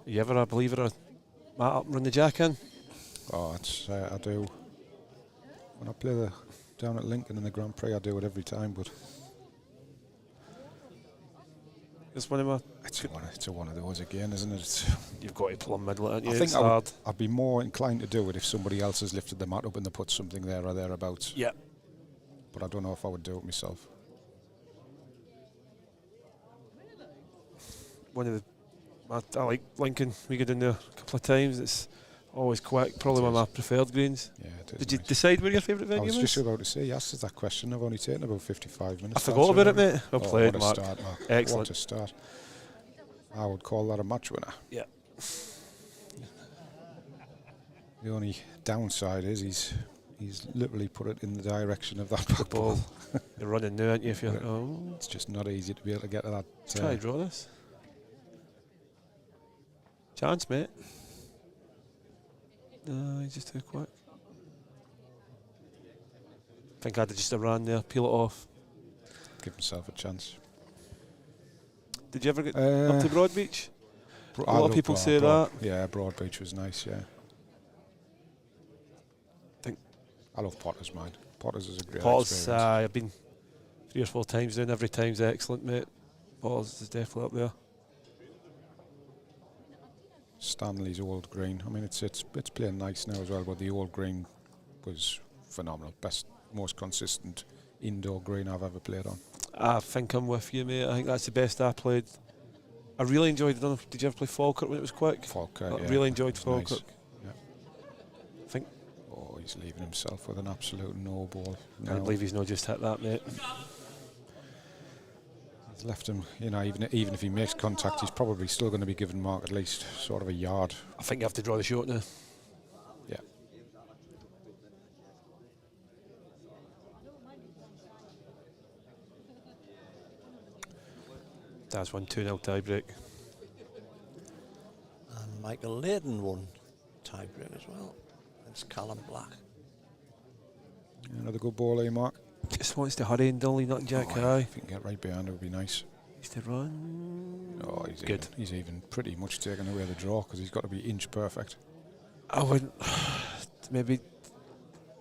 You ever a believer of Matt up and run the jack in? Oh, it's I do. When I play down at Lincoln in the Grand Prix, I do it every time, but It's one of my. it's a one of those again, isn't it? You've got to plumb middle it, I think I'd be more inclined to do it if somebody else has lifted the mat up and they put something there or thereabouts. Yeah. But I don't know if I would do it myself. One of the. I like Lincoln. We go down there a couple of times. It's always quick. Probably one of my preferred greens. Yeah, it is. Did you nice. decide where your favourite I venue was was? just about to say, you asked us that question. I've only taken about 55 minutes. I forgot about it, mate. Well Oh, played, what a Mark. start, Mark. Excellent. What a start. I would call that a match winner. Yeah. The only downside is he's literally put it in the direction of that back ball. You're running now, aren't you? If you're, Yeah. oh, It's just not easy to be able to get to that. try to draw this. Chance, mate. No, he's just too quick. I think I'd have just ran there, peel it off. Give himself a chance. Did you ever get up to Broadbeach? A lot of people say that. Yeah, Broadbeach was nice, yeah. Think I love Potter's, mine. Potter's is a great Potter's, experience. I've been 3 or 4 times there, and every time's excellent, mate. Potter's is definitely up there. Stanley's old green. I mean, it's playing nice now as well, but the old green was phenomenal. Best, most consistent indoor green I've ever played on. I think I'm with you, mate. I think that's the best I played. I really enjoyed it. I don't know, did you ever play Falkirk when it was quick? Falkirk, I yeah. really enjoyed Nice. Falkirk. Yeah. I think. Oh, he's leaving himself with an absolute no ball. I can't believe he's not just hit that, mate. He's left him, you know, even if he makes contact, he's probably still going to be giving Mark at least sort of a yard. I think you have to draw the shot now. Yeah. That's 1-2-0 tie break. And Michael Layden won tie break as well. It's Callum Black. Another good ball here, Mark. Just wants to hurry and dolly, not Jack High. If he can get right behind it, would be nice. Needs to run. Oh, he's good. He's even pretty much taken away the draw because he's got to be inch perfect. I wouldn't. Maybe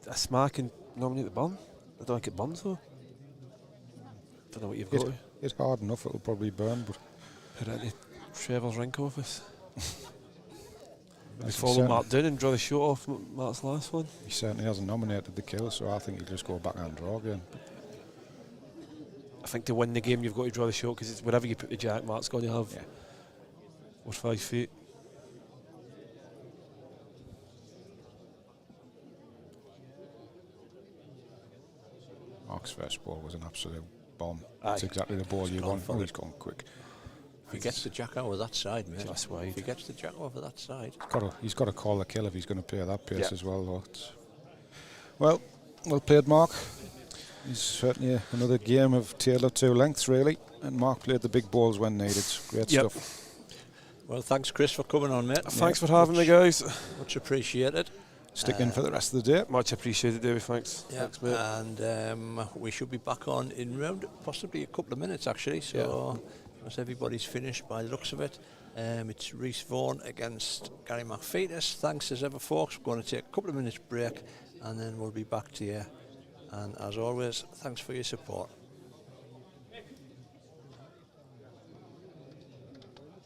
a smack and nominate the bum. I don't think it burns though. Don't know what you've got. It's hard enough, it'll probably burn, but Put it in Trevor's rink office. We That's follow certain- Mark down and draw the shot off Mark's last one. he certainly hasn't nominated the kill, so I think he'll just go back and draw again. I think to win the game you've got to draw the shot because wherever you put the jack, Mark's going to have 4 or 5 feet. Mark's first ball was an absolute bomb. Aye. It's exactly the ball you gone want. for Oh, it. he's gone quick. If he gets the jack over that side, mate. Just wide. If he gets the jack over that side. He's got to call the kill if he's going to play that pace Yeah. as well. Though. Well played, Mark. It's certainly another game of tailored to lengths, really. And Mark played the big balls when needed. Great Yep. stuff. Well, thanks, Chris, for coming on, mate. Thanks for having me, guys. Much appreciated. Stick in for the rest of the day. Much appreciated, David. Thanks. Yeah, Thanks, mate. and we should be back on in round possibly a couple of minutes, actually. So, once everybody's finished by the looks of it, it's Rhys Vaughan against Gary McFetus. Thanks as ever, folks. We're going to take a couple of minutes break, and then we'll be back to you. And as always, thanks for your support.